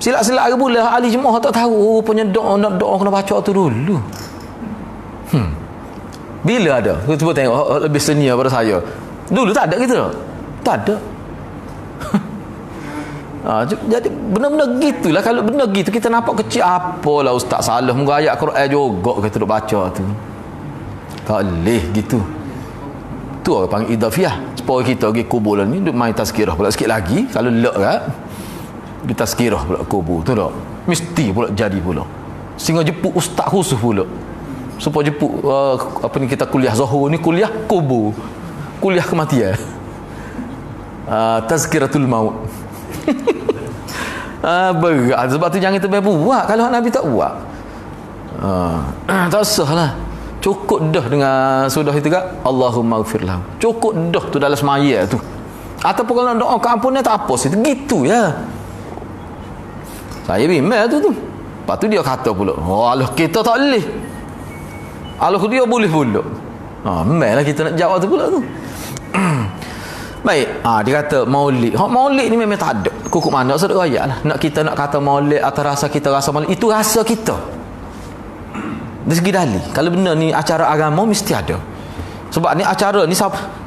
Silap-silap ke pula ahli jemaah tak tahu punya nak doa kena baca tu dulu. Bila ada? Cuba tengok lebih senior pada saya. Dulu tak ada gitu. Tak ada. Jadi benda-benda gitulah. Kalau benda gitu kita nampak kecil, apalah ustaz salah muka ayat Quran juga kita duk baca tu. Tak boleh gitu. Tu orang panggil idhafiyah. Supaya kita pergi kubur ni duk main tazkirah pula sikit lagi. Kalau lek kan kita tazkirah pula kubur tu tak. Mesti pula jadi pula. Sehingga jemput ustaz khusus pula. Supaya jemput kita kuliah Zuhur ni kuliah kubur. Kuliah kematian. Tazkiratul maut. Berat. Sebab tu jangan terbaik buat kalau Nabi tak buat. Tak usah lah. Cukup dah dengan sudah itu kan Allahumma gfirlah. Cukup dah tu dalam semaya tu. Ataupun kalau nak doa keampunan tak apa situ gitu ya. Saya bimbang tu. Lepas tu dia kata pula, Allah kita tak boleh. Allah dia boleh pula. Memanglah kita nak jawab tu pula tu. Baik, dia kata maulid. Maulid ni memang tak ada. Kukuk mana sedek ayat lah. Kita nak kata maulid atau rasa kita rasa maulid, itu rasa kita. Dari segi dalil. Kalau benda ni acara agama mesti ada. Sebab ni acara ni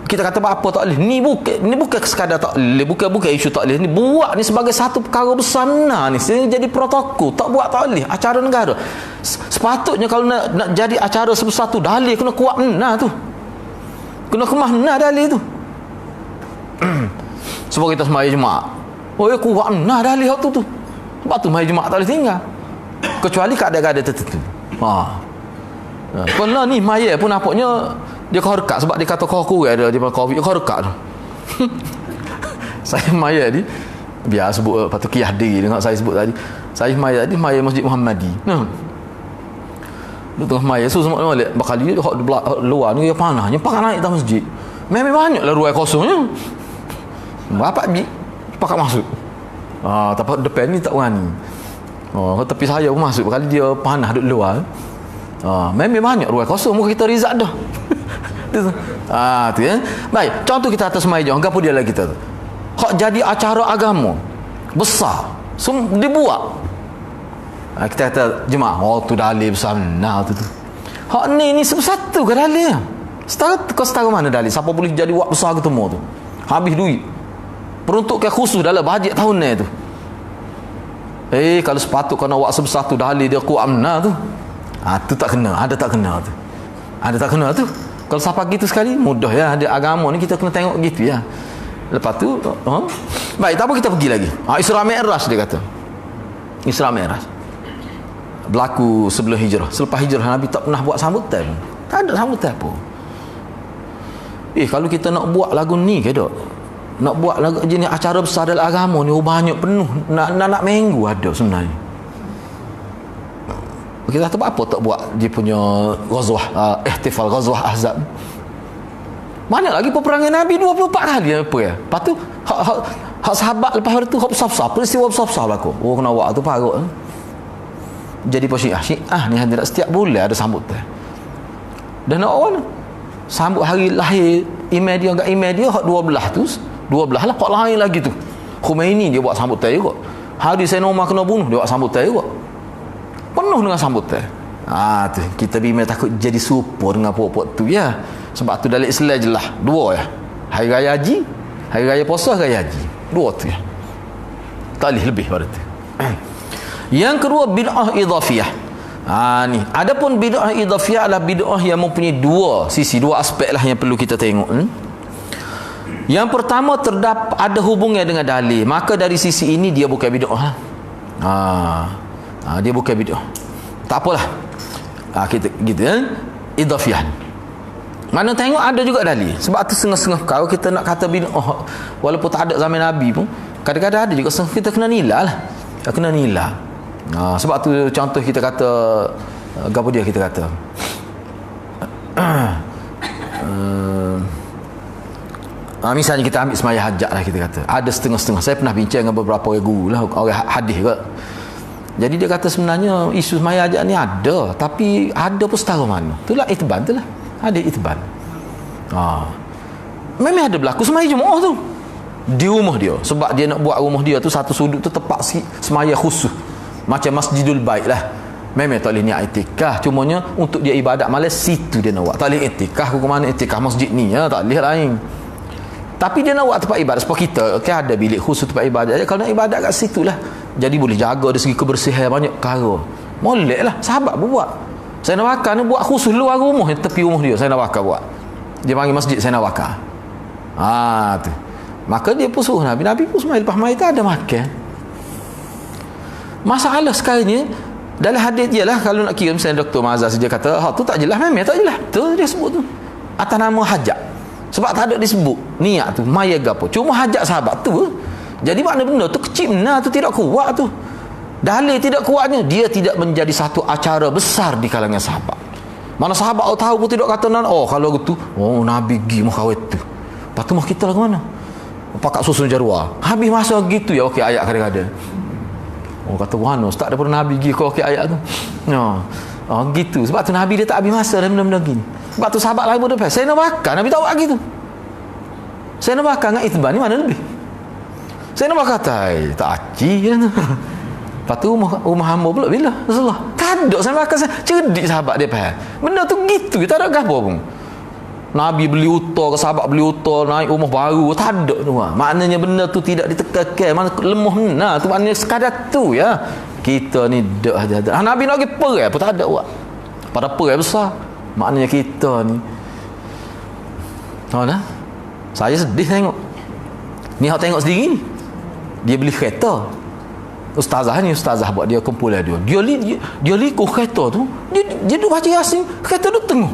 kita kata apa tak boleh. Ni bukan sekadar tak boleh, bukan isu tak boleh. Ni buat ni sebagai satu perkara besar benar ni. Jadi protokol. Tak buat tak boleh. Acara negara. Sepatutnya kalau nak jadi acara sebesar tu, dalil kena kuat benar tu. Kena kemah benar dalil tu. Sebab kita sembahyang Jumaat. Kuat benar dalil tu. Sebab tu sembahyang Jumaat tak boleh tinggal. Kecuali keadaan-keadaan tertentu. Pernah ni maya pun nampaknya dia korkat sebab dia kata kau ada dia covid korkat tu. Saya maya ni biar sebut patut qiyah diri dengan saya sebut tadi. Saya maya tadi maya Masjid Muhammadi. Betul maya semua balik bakal dia luar ni dia panahnya pakai naik atas masjid. Memang banyaklah ruang kosongnya. Berapa bi pakai masuk. Tapi depan ni tak berani. Tapi saya pun masuk kali dia panah duduk luar. Memang banyak ruang kosong muka kita rizak dah. Tu ya. Baik, contoh kita atas meja apa dia lagi kita tu. Hak jadi acara agama besar, dibuat. Kita kata jemaah, tu dalil besar nah tu. Hak ni satu ke dalil. Setara mana dalil? Siapa boleh jadi wak besar ketemu tu? Habis duit. Peruntukan khusus dalam bajet tahun ni tu. Kalau sepatut kena wak sebesar tu dalil dia ku amna tu. Tu tak kena. Ada tak kena tu. Kalau siapa gitu sekali mudah ya. Ada agama ni kita kena tengok gitu ya. Lepas tu baik, tak apa, kita pergi lagi. Isra Mi'raj dia kata. Isra Mi'raj berlaku sebelum hijrah. Selepas hijrah Nabi tak pernah buat sambutan. Tak ada sambutan apa. Kalau kita nak buat lagu ni ke tak? Nak buat lagu jenis acara besar dalam agama ni banyak penuh. Nak minggu ada sebenarnya. Kita tak apa tak buat dia punya ghazwah, ihtifal ghazwah Ahzab. Banyak lagi peperangan Nabi 24 kali apa ya. Lepas tu hak sahabat lepas hari tu hak besar-besar, peristiwa besar-besar berlaku. Kena buat tu parut. Jadi Syiah ni hadirat setiap bulan ada sambutan. Dan nak awal sambut hari lahir imam dia agak imam dia hak 12 tu 12 lah, kok lain lagi tu Khomeini dia buat sambutan juga. Hari Sayyidina Umar kena bunuh dia buat sambutan juga. Penuh dengan sambutan. Tu kita bimbang takut jadi serupa dengan puak-puak tu ya. Sebab tu dalam Islam jelas dua ya. Hari raya haji, hari raya puasa, hari raya haji. Dua tu ya. Tak boleh lebih pada tu. Yang kedua bid'ah idhafiyah. Ni. Adapun bid'ah idhafiyah adalah bid'ah yang mempunyai dua sisi, dua aspek lah yang perlu kita tengok. Yang pertama ada hubungan dengan dalil. Maka dari sisi ini dia bukan bid'ah. Dia bukan bid'ah. Tak apalah. Kita gitu ya. Idhafiyah. Mana tengok ada juga dalil. Sebab tu setengah-setengah kalau kita nak kata bid'ah walaupun tak ada zaman Nabi pun kadang-kadang ada juga kita kena nilai lah. Kena nilai. Sebab tu contoh kita kata apa dia kita kata misalnya kita ambil semaya hajat lah kita kata. Ada setengah-setengah. Saya pernah bincang dengan beberapa orang guru lah, orang hadis ke. Jadi dia kata sebenarnya isu semaya hajat ni ada, tapi ada pun setara mana. Itulah itban tu lah. Ada itban. Memang ada berlaku semaya Jumaat tu di rumah dia. Sebab dia nak buat rumah dia tu satu sudut tu tepat semaya khusus. Macam Masjidul Bait lah. Memang tak boleh niat itikaf. Cumanya untuk dia ibadat malam situ dia nak buat. Tak boleh itikaf ke mana itikaf masjid ni ya. Tak boleh lain. Tapi dia nak buat tempat ibadat. Sebab kita ada bilik khusus tempat ibadat. Kalau nak ibadat kat situ lah. Jadi boleh jaga dari segi kebersihan banyak perkara. Molek lah. Sahabat pun buat. Saya nak bakar ni buat khusus luar rumah. Tepi rumah dia. Saya nak bakar buat. Dia panggil masjid saya nak bakar. Tu. Maka dia pun suruh Nabi. Nabi pun semai lepas mai tu ada makan. Masalah sekarang ni dalam hadis dia lah, kalau nak kira misalnya Dr. Mazhar dia kata tu tak jelas, memang tak jelas tu dia sebut tu atas nama hajat. Sebab tak ada disebut niat tu maya gapo, cuma hajat sahabat tu. Jadi makna benda tu kecil benar tu, tidak kuat tu. Dalil tidak kuatnya dia tidak menjadi satu acara besar di kalangan sahabat. Mana sahabat tahu pun tidak kata kalau gitu Nabi pergi mau kawin tu. Lepas tu mah kita lah ke mana? Pakat susun jaruah. Habis masa gitu ya okey ayat kadang-kadang. Kata wano ustaz daripada Nabi pergi kau okey ayat tu. Gitu. Sebab tu Nabi dia tak habis masa dalam benda-benda gini. Sebab tu sahabat lain pun dia saya nak bakar Nabi tak buat gitu. Saya nak bakar dengan itban ni mana lebih. Saya nak bakar tak aci kan. Lepas tu rumah hamba pula bila Rasulullah tak ada saya bakar saya. Cerdik sahabat dia faham. Benda tu gitu tak ada gapo pun. Nabi beli utah ke sahabat beli utah naik rumah baru tak ada tu. Maknanya benda tu tidak ditekankan, mana lemah benar tu, maknanya sekadar tu ya. Kita ni dak ada. Nabi nak pergi perang apa tak ada buat. Pada perang besar. Maknanya kita ni saya sedih tengok. Ni hak tengok sendiri ni. Dia beli kereta. Ustazah buat dia kumpulan dia. Dia liku kereta tu. Dia duk baca Yasin, kereta duk tengah.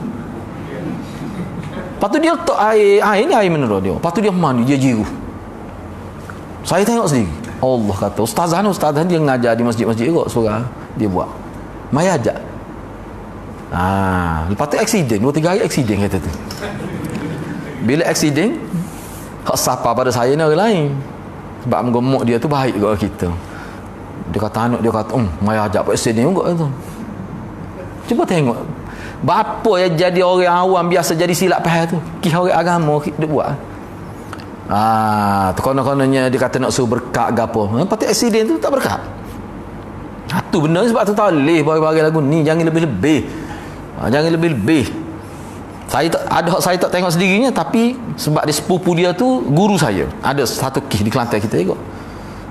Lepas tu dia letak air ni air mineral dia. Lepas tu dia mandi, dia jiru. Saya tengok sendiri. Allah kata, ustazah dia mengajar di masjid-masjid juga seorang. Dia buat. Maya ajak. Lepas tu aksiden, 2-3 hari aksiden kata tu. Bila aksiden, hak sapa pada saya ni orang lain. Sebab menggemuk dia tu baik juga kita. Dia kata anak dia kata, maya ajak aksiden juga tu. Cuba tengok. Bapa yang jadi orang awam biasa jadi silap faham tu. Kisah orang agama dia buat. Tu konon-kononnya dia kata nak suruh berkat ke apa. Lepas tu aksiden tu tak berkat. Tu benda sebab tu tak boleh bagi-bagi lagu ni. Jangan lebih-lebih. Jangan lebih-lebih. Saya tak tengok sendirinya, tapi sebab dia sepupu dia tu guru saya. Ada satu kes di Kelantan kita tengok.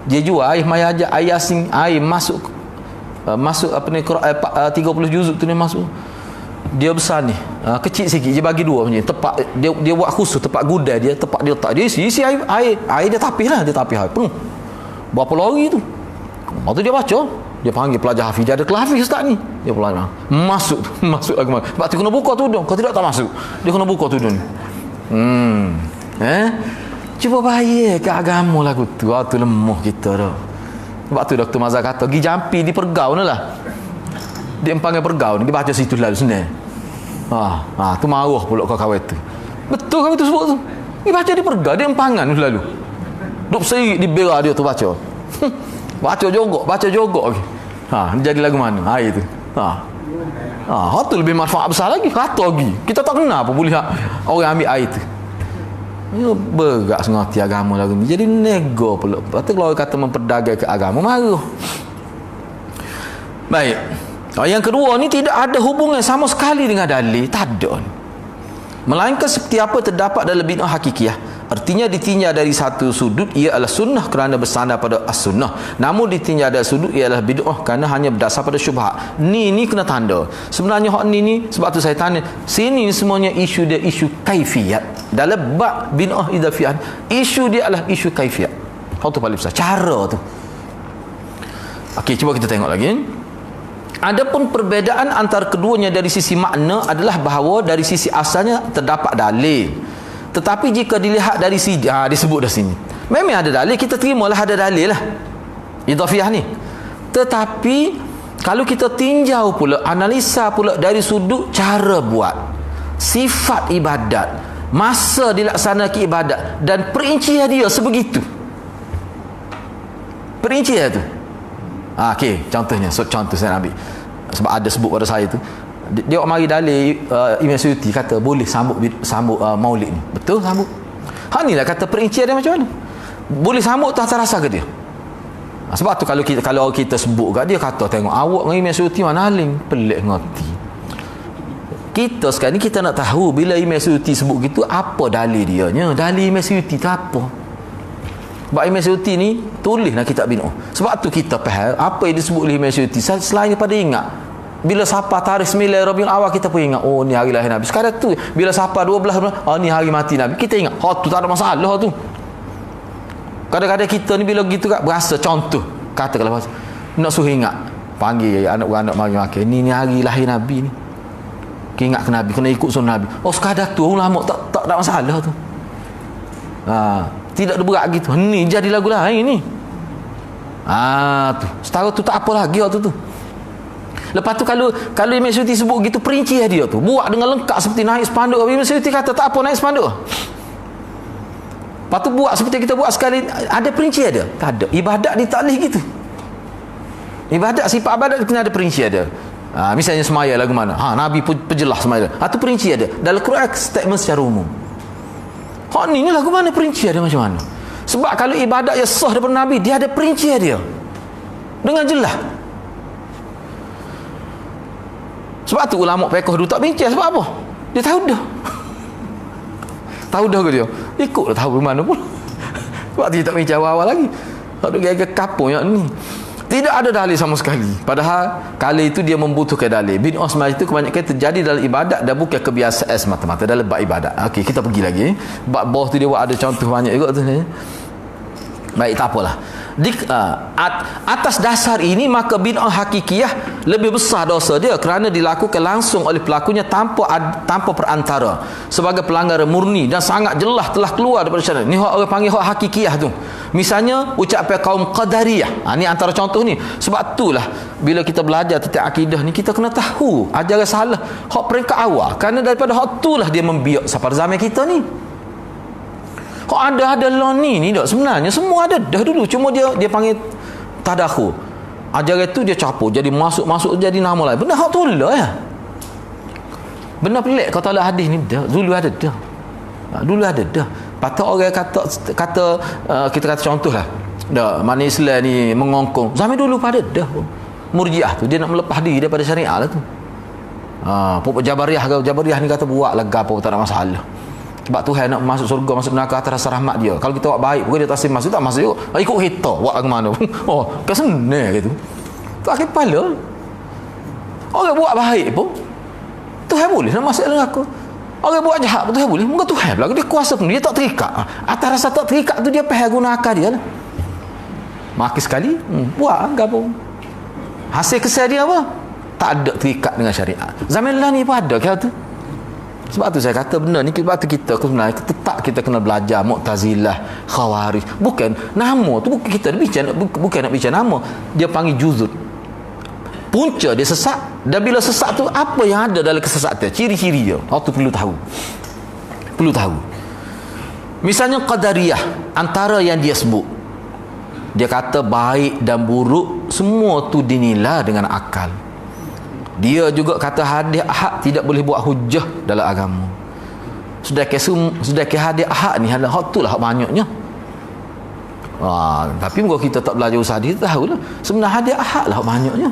Dia jual air maya aja, air asing, air masuk apa ni 30 juzuk tu ni masuk. Dia besar ni, kecil sikit, dia bagi dua macam ni. Tepak dia buat khusus tempat gudai dia, tempat dia letak. Dia isi air dia tapis lah, dia tapis air penuh. Berapa lori tu. Waktu dia baca, dia panggil pelajar hafiz. Dia ada kelas hafiz ustaz ni. Dia pelajar. Masuk lagi mana. Sebab tu kena buka tudung. Kalau tidak tak masuk. Dia kena buka tudung. Cuba bayar ke agama lagu tu. Tu lemah kita dah. Sebab tu Dr. Mazhar kata, pergi jampi di pergau ni lah. Dia panggil pergau ni, dia baca situ lalu senang. Tu marah pula kau kawan tu. Betul kawan tu sebut tu. Dia baca di pergau, dia empangan selalu. Duk serik di bera dia tu baca. Baca jogok lagi. Jadi lagu mana? Air tu. Tu lebih manfaat besar lagi. Kata lagi. Kita tak kenal apa boleh orang ambil air tu. Berat sengerti agama lagu ni. Jadi nego pula. Lepas tu kalau kata memperdagai ke agama, marah. Baik. Yang kedua ni tidak ada hubungan sama sekali dengan dalil. Tak ada. Melainkan seperti apa terdapat dalam bid'ah hakikiyah. Artinya ditinjau dari satu sudut ia adalah sunnah kerana bersandar pada as-sunnah. Namun ditinjau dari sudut ia adalah bid'ah kerana hanya berdasar pada syubhat. Ni kena tanda. Sebenarnya hak ni sebab tu saya tanya. Sini semuanya isu dia isu kaifiyat. Dalam bab bid'ah idafiyah, isu dia adalah isu kaifiyat. Hak tu paling besar. Cara tu. Okey, cuba kita tengok lagi. Adapun perbezaan antara keduanya dari sisi makna adalah bahawa dari sisi asalnya terdapat dalil. Tetapi jika dilihat dari sisi disebut dah sini. Memang ada dalil, kita terimalah ada dalil lah. Idhafiyah ni. Tetapi kalau kita tinjau pula, analisa pula dari sudut cara buat, sifat ibadat, masa dilaksanakan ibadat dan perincian dia sebegitu. Perincian tu. Okey, contohnya, contoh saya ambil. Sebab ada sebut pada saya tu. Dia mari dalil Imam Suyuti kata boleh sambut maulid ni. Betul sambut. Ni lah kata perincian dia macam mana. Boleh sambut tak terasa ke dia? Sebab tu kalau kita sebut kat dia kata tengok awak dengan Imam Suyuti mana alim, pelik ngerti. Kita sekarang ni kita nak tahu bila Imam Suyuti sebut gitu apa dalil dia nya. Dalil Imam Suyuti tu apa? Sebab Imam Suyuti ni tulislah kitab bid'ah. Sebab tu kita faham apa yang disebut oleh Imam Suyuti selain daripada ingat. Bila siapa tarikh 9 Rabiul Awal kita pun ingat, oh ni hari lahir Nabi. Sekarang tu bila siapa 12 ni hari mati Nabi. Kita ingat, tu tak ada masalah tu. Kadang-kadang kita ni bila gitu kat berasa contoh katakanlah nak suruh ingat, panggil anak-anak mari makan. Ni hari lahir Nabi ni. Ingat ke Nabi, kena ikut sunnah Nabi. Sekadar tu ulama tak ada masalah tu. Tidak ada berat gitu. Ni jadi lagu lain ni. Tu. Setara tu tak apa lagi waktu tu. Lepas tu kalau Imam Suyuti sebut gitu perinci dia tu. Buat dengan lengkap seperti naik spanduk. Imam Suyuti kata tak apa naik spanduk. Lepas tu buat seperti kita buat sekali. Ada perinci dia? Tak ada. Ibadat ditaklih gitu. Ibadat, sifat ibadat kena ada perinci dia. Misalnya semaya lagu mana? Nabi perjelas semaya. Tu perinci dia. Dalam Quran statement secara umum. Ni lagu mana perinci dia macam mana? Sebab kalau ibadat yang sah daripada Nabi, dia ada perinci dia. Dengan jelas. Sebab tu ulama fiqh dulu tak bincang sebab apa? Dia tahu dah. Tahu dah ke dia? Ikutlah tahu mana pun. Sebab dia tak bincang awal lagi. Tak ada gaya kapur yang ni. Tidak ada dalil sama sekali. Padahal kali itu dia membutuhkan dalil. Bid'ah semacam itu kebanyakan terjadi dalam ibadat dan bukan kebiasaan semata-mata dalam bab ibadat. Okey, kita pergi lagi. Bab bawah tu dia buat ada contoh banyak juga tu. Baik, tak apalah. Atas dasar ini maka bid'ah hakikiyah lebih besar dosa dia kerana dilakukan langsung oleh pelakunya tanpa perantara sebagai pelanggaran murni dan sangat jelas telah keluar daripada syariat. Ni orang panggil hak hakikiyah tu. Misalnya ucapan kaum Qadariyah. Ni antara contoh ni. Sebab itulah bila kita belajar tentang akidah ni kita kena tahu ajaran salah hak peringkat awal kerana daripada hak itulah dia membiak sampai zaman kita ni. Kok ada law ni tak? Sebenarnya semua ada dah dulu, cuma dia panggil tadakhul. Ajaran itu dia capur jadi masuk jadi nama lain. Benar hak tu lah ya. Benar pelik kata lah hadis ni dah. Dulu ada dah. Dulu ada dah. Patut orang kata kita kata contohlah. Dah mana Islam ni mengongkong. Zaman dulu pada dah. Murjiah tu dia nak melepas diri daripada syariat lah tu. Pokok Jabariyah ni kata buat lega apa tak ada masalah. Sebab Tuhan nak masuk surga, masuk neraka atas rasa rahmat dia. Kalau kita buat baik, pokok dia tak masuk, tak masuk juga. Ikut kita, buat ke mana. Kan senang gitu. Tak kepala. Orang buat baik pun Tuhan boleh nak masuk neraka. Orang buat jahat pun Tuhan boleh. Mungkin Tuhan pula dia kuasa pun, dia tak terikat. Atas rasa tak terikat tu dia pahal guna akal dia lah. Maki sekali buat apa. Hasil kesal dia apa? Tak ada terikat dengan syariat. Zaman lah ni pun ada kata tu. Sebab tu saya kata benda ni, sebab tu kita sebenarnya tetap kita kena belajar Mu'tazilah, Khawarij. Bukan nama tu, bukan kita bukan nak bicara nama. Dia panggil juzud. Punca dia sesat, dan bila sesat tu apa yang ada dalam kesesatan, ciri-ciri dia. Tu perlu tahu. Misalnya Qadariyah, antara yang dia sebut, dia kata baik dan buruk semua tu dinilai dengan akal. Dia juga kata hadis ahad tidak boleh buat hujah dalam agama. Sedangkan hadis ahad ni adalah hak tu lah hak banyaknya. Tapi moga kita tak belajar usaha dia tahulah. Sebenarnya hadis ahad lah hak banyaknya.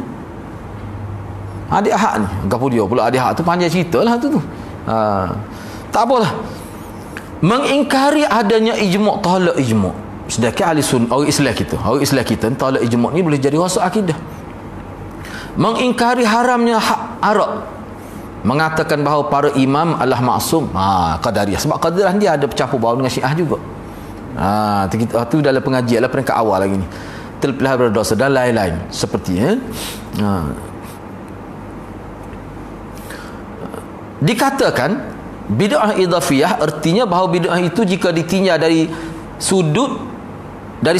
Hadis ahad ni, gapo dia pula hadis ahad tu panjang ceritalah tu. Tak apalah. Mengingkari adanya ijma' tolak ijma'. Sedangkan ahli sunnah orang Islam kita tolak ijma' ni boleh jadi rosak akidah. Mengingkari haramnya hak arak, mengatakan bahawa para imam adalah maksum. Qadariyah. Sebab Qadariyah dia ada bercampur baur dengan Syiah juga. Tu dalam pengajian lah peringkat awal lagi ni. Terlepas berdosa dan lain-lain seperti dikatakan bid'ah idhafiyah, artinya bahawa bid'ah itu jika ditinjau dari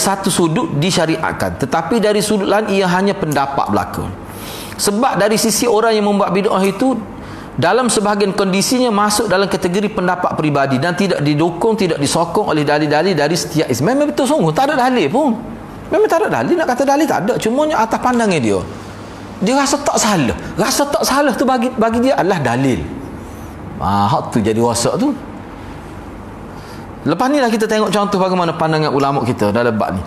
satu sudut disyariatkan, tetapi dari sudut lain ia hanya pendapat belaka. Sebab dari sisi orang yang membuat bid'ah itu dalam sebahagian kondisinya masuk dalam kategori pendapat peribadi dan tidak didukung, tidak disokong oleh dalil-dalil dari setiap Islam. Memang betul sungguh tak ada dalil pun. Memang tak ada dalil, nak kata dalil tak ada, cuma atas pandangnya dia rasa tak salah. Rasa tak salah tu bagi dia adalah dalil. Hak tu jadi rosak tu. Lepas ni lah kita tengok contoh bagaimana pandangan ulama kita dalam bab ni.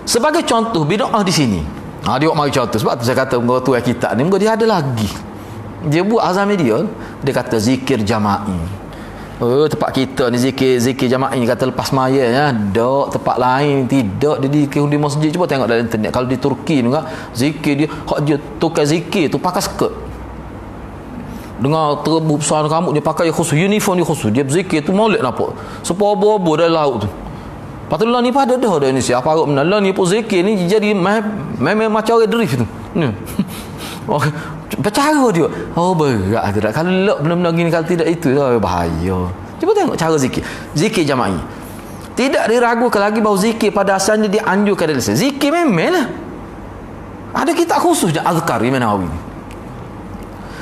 Sebagai contoh bid'ah di sini. Dia buat mari contoh. Sebab tu saya kata tu kitab ni dia ada lagi. Dia buat azam dia kata zikir jama'i. Tempat kita ni zikir jama'i kata lepas maya ya. Dak tempat lain tidak dia zikir di masjid. Cuba tengok dalam internet. Kalau di Turki ni zikir dia hak dia tukar zikir tu pakai skirt. Dengar terbuk besar rambut dia pakai khusus, uniform dia khusus, dia berzikir tu molek nampak sepobo-bobo dalam laut tu. Patutlah ni pada dah Indonesia apa benar lah ni pun zikir ni jadi memang macam orang drift tu ni. Bercara dia berat tu tak. Kalau lek benar-benar gini, kalau tidak itu bahaya. Cuba tengok cara zikir jama'i. Tidak diragukan lagi bahawa zikir pada asalnya dianjurkan dalam Islam. Zikir memang lah ada kitab khusus je, Azkar Imam Nawawi.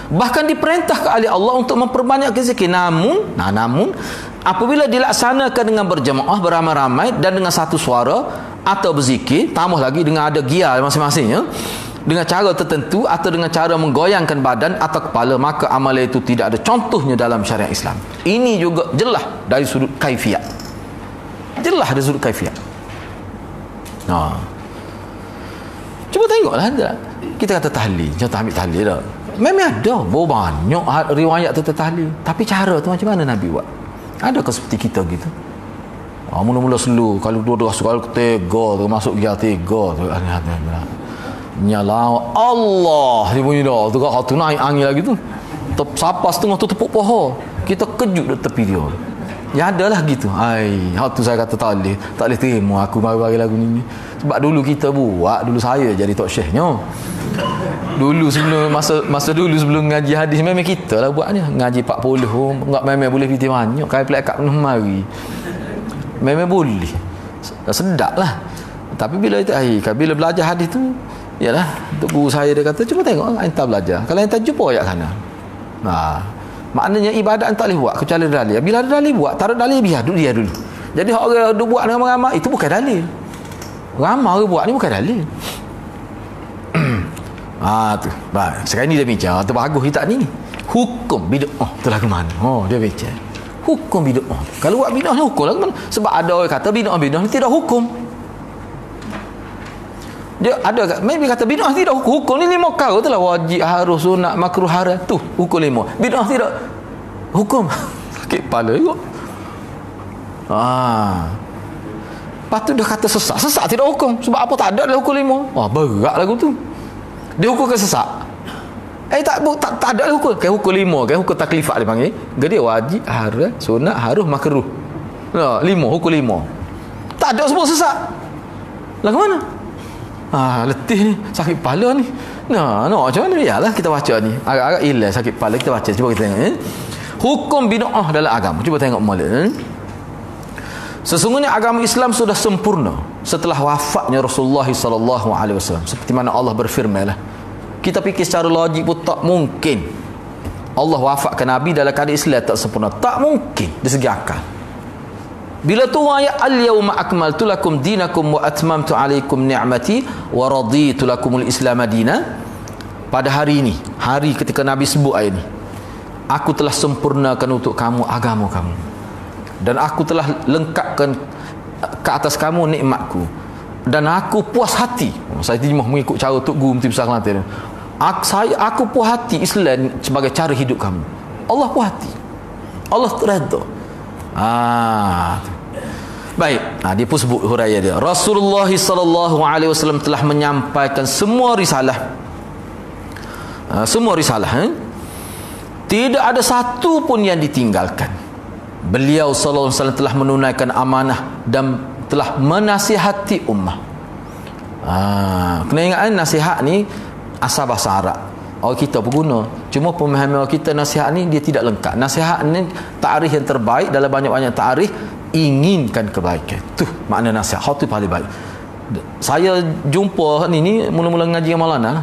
Bahkan diperintahkan oleh Allah untuk memperbanyakkan zikir. Namun apabila dilaksanakan dengan berjamaah beramai-ramai dan dengan satu suara atau berzikir, tambah lagi dengan ada giar masing-masingnya, dengan cara tertentu atau dengan cara menggoyangkan badan atau kepala, maka amalan itu tidak ada contohnya dalam syariat Islam. Ini juga jelas dari sudut kaifiat. Cuba tengoklah ada. Kita kata tahlil, contoh ambil tahlil dah. Memang ada banyak riwayat tentang tahlil, tapi cara tu macam mana Nabi buat? Adakah seperti kita gitu? Mula-mula slow, kalau dua-dua sekali tega tu masuk dia tega tu nyala Allah dia bunyi dah tu kau tu naik angin lagi tu. Siapa setengah tu tepuk paha. Kita kejut dekat tepi dia. Ya adalah gitu. Hak tu saya kata tak boleh terima aku bagi lagu ni. Sebab dulu kita buat, dulu saya jadi tok syekhnya. Dulu sebelum masa dulu sebelum ngaji hadis memang kita lah buatnya. Ngaji 40 enggak memang boleh pergi banyak. Kai pelak kat penuh mari. Memang boleh. Sedap lah. Tapi bila itu bila belajar hadis tu, yalah, untuk guru saya dia kata cuba tengok enta belajar. Kalau enta jumpa ayat kana. Maknanya ibadat tak boleh buat kecuali dalil. Bila ada dalil buat, tak ada dalil biar dia dulu. Jadi orang duk buat dengan ramai itu bukan dalil. Ramai orang buat ni bukan dalil. Tu. Baik, sekarang ni dia bincang. Tu bagus kita ni. Hukum bid'ah tu lagu mana? Dia bincang. Hukum bid'ah. Kalau buat bid'ah ni hukum lagu mana? Sebab ada orang kata bid'ah ni tidak hukum. Dia ada maybe kata bid'ah tidak hukum ni 5 perkara tu lah, wajib, harus, sunat, makruh, haram, tu hukum 5. Bid'ah tidak hukum. Sakit kepala juga. Lepas tu dia kata sesat tidak hukum. Sebab apa? Tak ada dalam hukum 5. Berat lagu tu. Dia hukum ke sesat? Tak ada dalam hukum. Kan hukum 5 kan, hukum taklifat dia panggil. Dia wajib, haram, sunat, harus, makruh. 5, hukum 5. Tak ada sebut sesat. Lagu mana? Letih ni, sakit kepala ni. Macam mana? Yalah kita baca ni. Agak-agak hilang sakit kepala, kita baca. Cuba kita tengok. Hukum bid'ah dalam agama. Cuba tengok molek. Sesungguhnya agama Islam sudah sempurna setelah wafatnya Rasulullah sallallahu alaihi wasallam. Seperti mana Allah berfirman lah. Kita fikir secara logik pun tak mungkin Allah wafatkan Nabi dalam keadaan Islam tak sempurna. Tak mungkin dari segi akal. Bila tu ayat al-yawma akmaltu lakum dinakum wa atmamtu alaikum ni'mati wa raditu lakumul islam madina, pada hari ini, hari ketika Nabi sebut ayat ni, aku telah sempurnakan untuk kamu agama kamu, dan aku telah lengkapkan ke atas kamu nikmatku, dan aku puas hati. Saya terjemah mengikut cara Tok Guru Mufti Besar Kelantan. Aku puas hati Islam sebagai cara hidup kamu. Allah puas hati, Allah redha. Baik, dia pun sebut huraian dia. Rasulullah sallallahu alaihi wasallam telah menyampaikan semua risalah. Semua risalah, tidak ada satu pun yang ditinggalkan. Beliau sallallahu alaihi wasallam telah menunaikan amanah dan telah menasihati ummah. Kena ingat nasihat ni asal bahasa Arab. Orang kita pun guna. Cuma pemahaman orang kita nasihat ni dia tidak lengkap. Nasihat ni takrif yang terbaik dalam banyak-banyak takrif, inginkan kebaikan. Tu makna nasihat. Hal tu paling baik. Saya jumpa ni mula-mula ngaji dengan Maulana.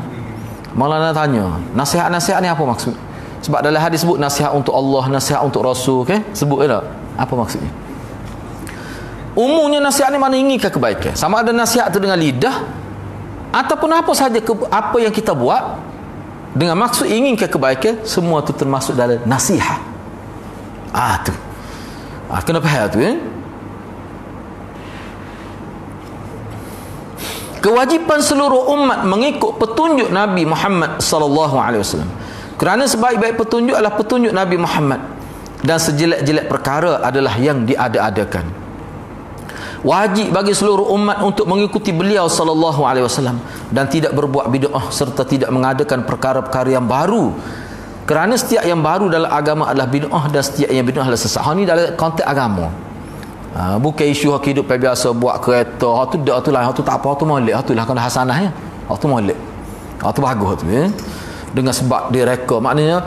Maulana tanya, nasihat-nasihat ni apa maksud? Sebab dalam hadis sebut nasihat untuk Allah, nasihat untuk Rasul, okay? Sebut ke tak? Apa maksudnya? Umumnya nasihat ni mana inginkan kebaikan. Sama ada nasihat tu dengan lidah ataupun apa sahaja apa yang kita buat dengan maksud inginkan kebaikan, semua tu termasuk dalam nasihat. Tu. Kena faham tu, Kewajipan seluruh umat mengikut petunjuk Nabi Muhammad sallallahu alaihi wasallam. Kerana sebaik-baik petunjuk adalah petunjuk Nabi Muhammad, dan sejelek-jelek perkara adalah yang diada-adakan. Wajib bagi seluruh umat untuk mengikuti beliau sallallahu alaihi wasallam dan tidak berbuat bid'ah serta tidak mengadakan perkara-perkara yang baru. Kerana setiap yang baru dalam agama adalah bid'ah, dan setiap yang bid'ah adalah sesat. Ini dalam konteks agama. Bukan isu hak hidup biasa buat kereta, hak tu dak tu lah, hak tu tak apa, hak tu molek, hak tu lah kena hasanah ya. Hak tu molek. Hak tu bagus tu ya. Dengan sebab direka, maknanya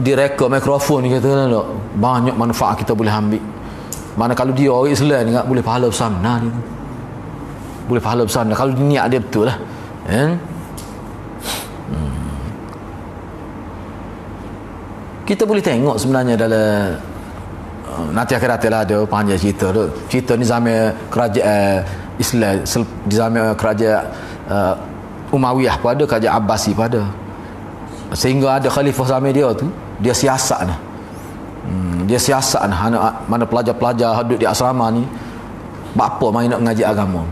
direka mikrofon ni kata banyak manfaat kita boleh ambil. Mana kalau dia orang Islam ni boleh pahala besar nah dia. Boleh pahala besar kalau niat dia betul lah. Kita boleh tengok sebenarnya dalam nanti akhirat lah ada panjang cerita tu. Cerita ni zaman kerajaan Islam, di zaman kerajaan Umayyah pada, kerajaan Abbasi pada. Sehingga ada khalifah zaman dia tu, dia siasat nah. Dia siasat mana pelajar-pelajar duduk di asrama ni bapa main nak mengaji agama.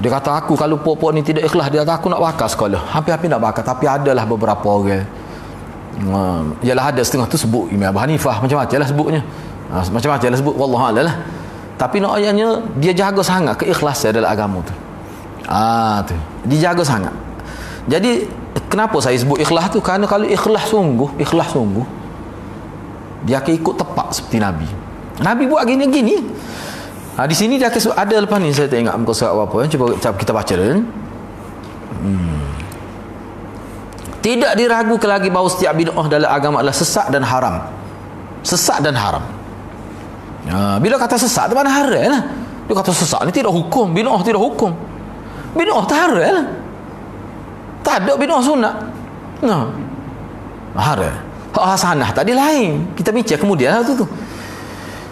Dia kata aku kalau puak-puak ni tidak ikhlas, dia kata aku nak bakar sekolah. Hampir-hampir nak bakar, tapi adalah beberapa orang. Ialah ada setengah tu sebut Imam Abu Hanifah, macam-macam lah sebutnya. Macam-macam lah sebut, wallahu a'lam lah. Tapi nak ayatnya dia jaga sangat keikhlasan dalam agama tu. Tu dijaga sangat. Jadi kenapa saya sebut ikhlas tu? Kerana kalau ikhlas sungguh dia akan ikut tepat seperti Nabi. Nabi buat gini-gini. Di sini dia akan ada lepas ni saya tak ingat muka surat apa. Cuba kita baca dulu. Tidak diragukan lagi bahawa setiap bid'ah dalam agama adalah sesat dan haram. Sesat dan haram. Bila kata sesat tu mana haram lah. Dia kata sesat ni tidak hukum, bid'ah tidak hukum. Bid'ah tak haram lah. Tak ada bid'ah sunat. Haram. Hasanah tadi lain. Kita bincang kemudian lah tu.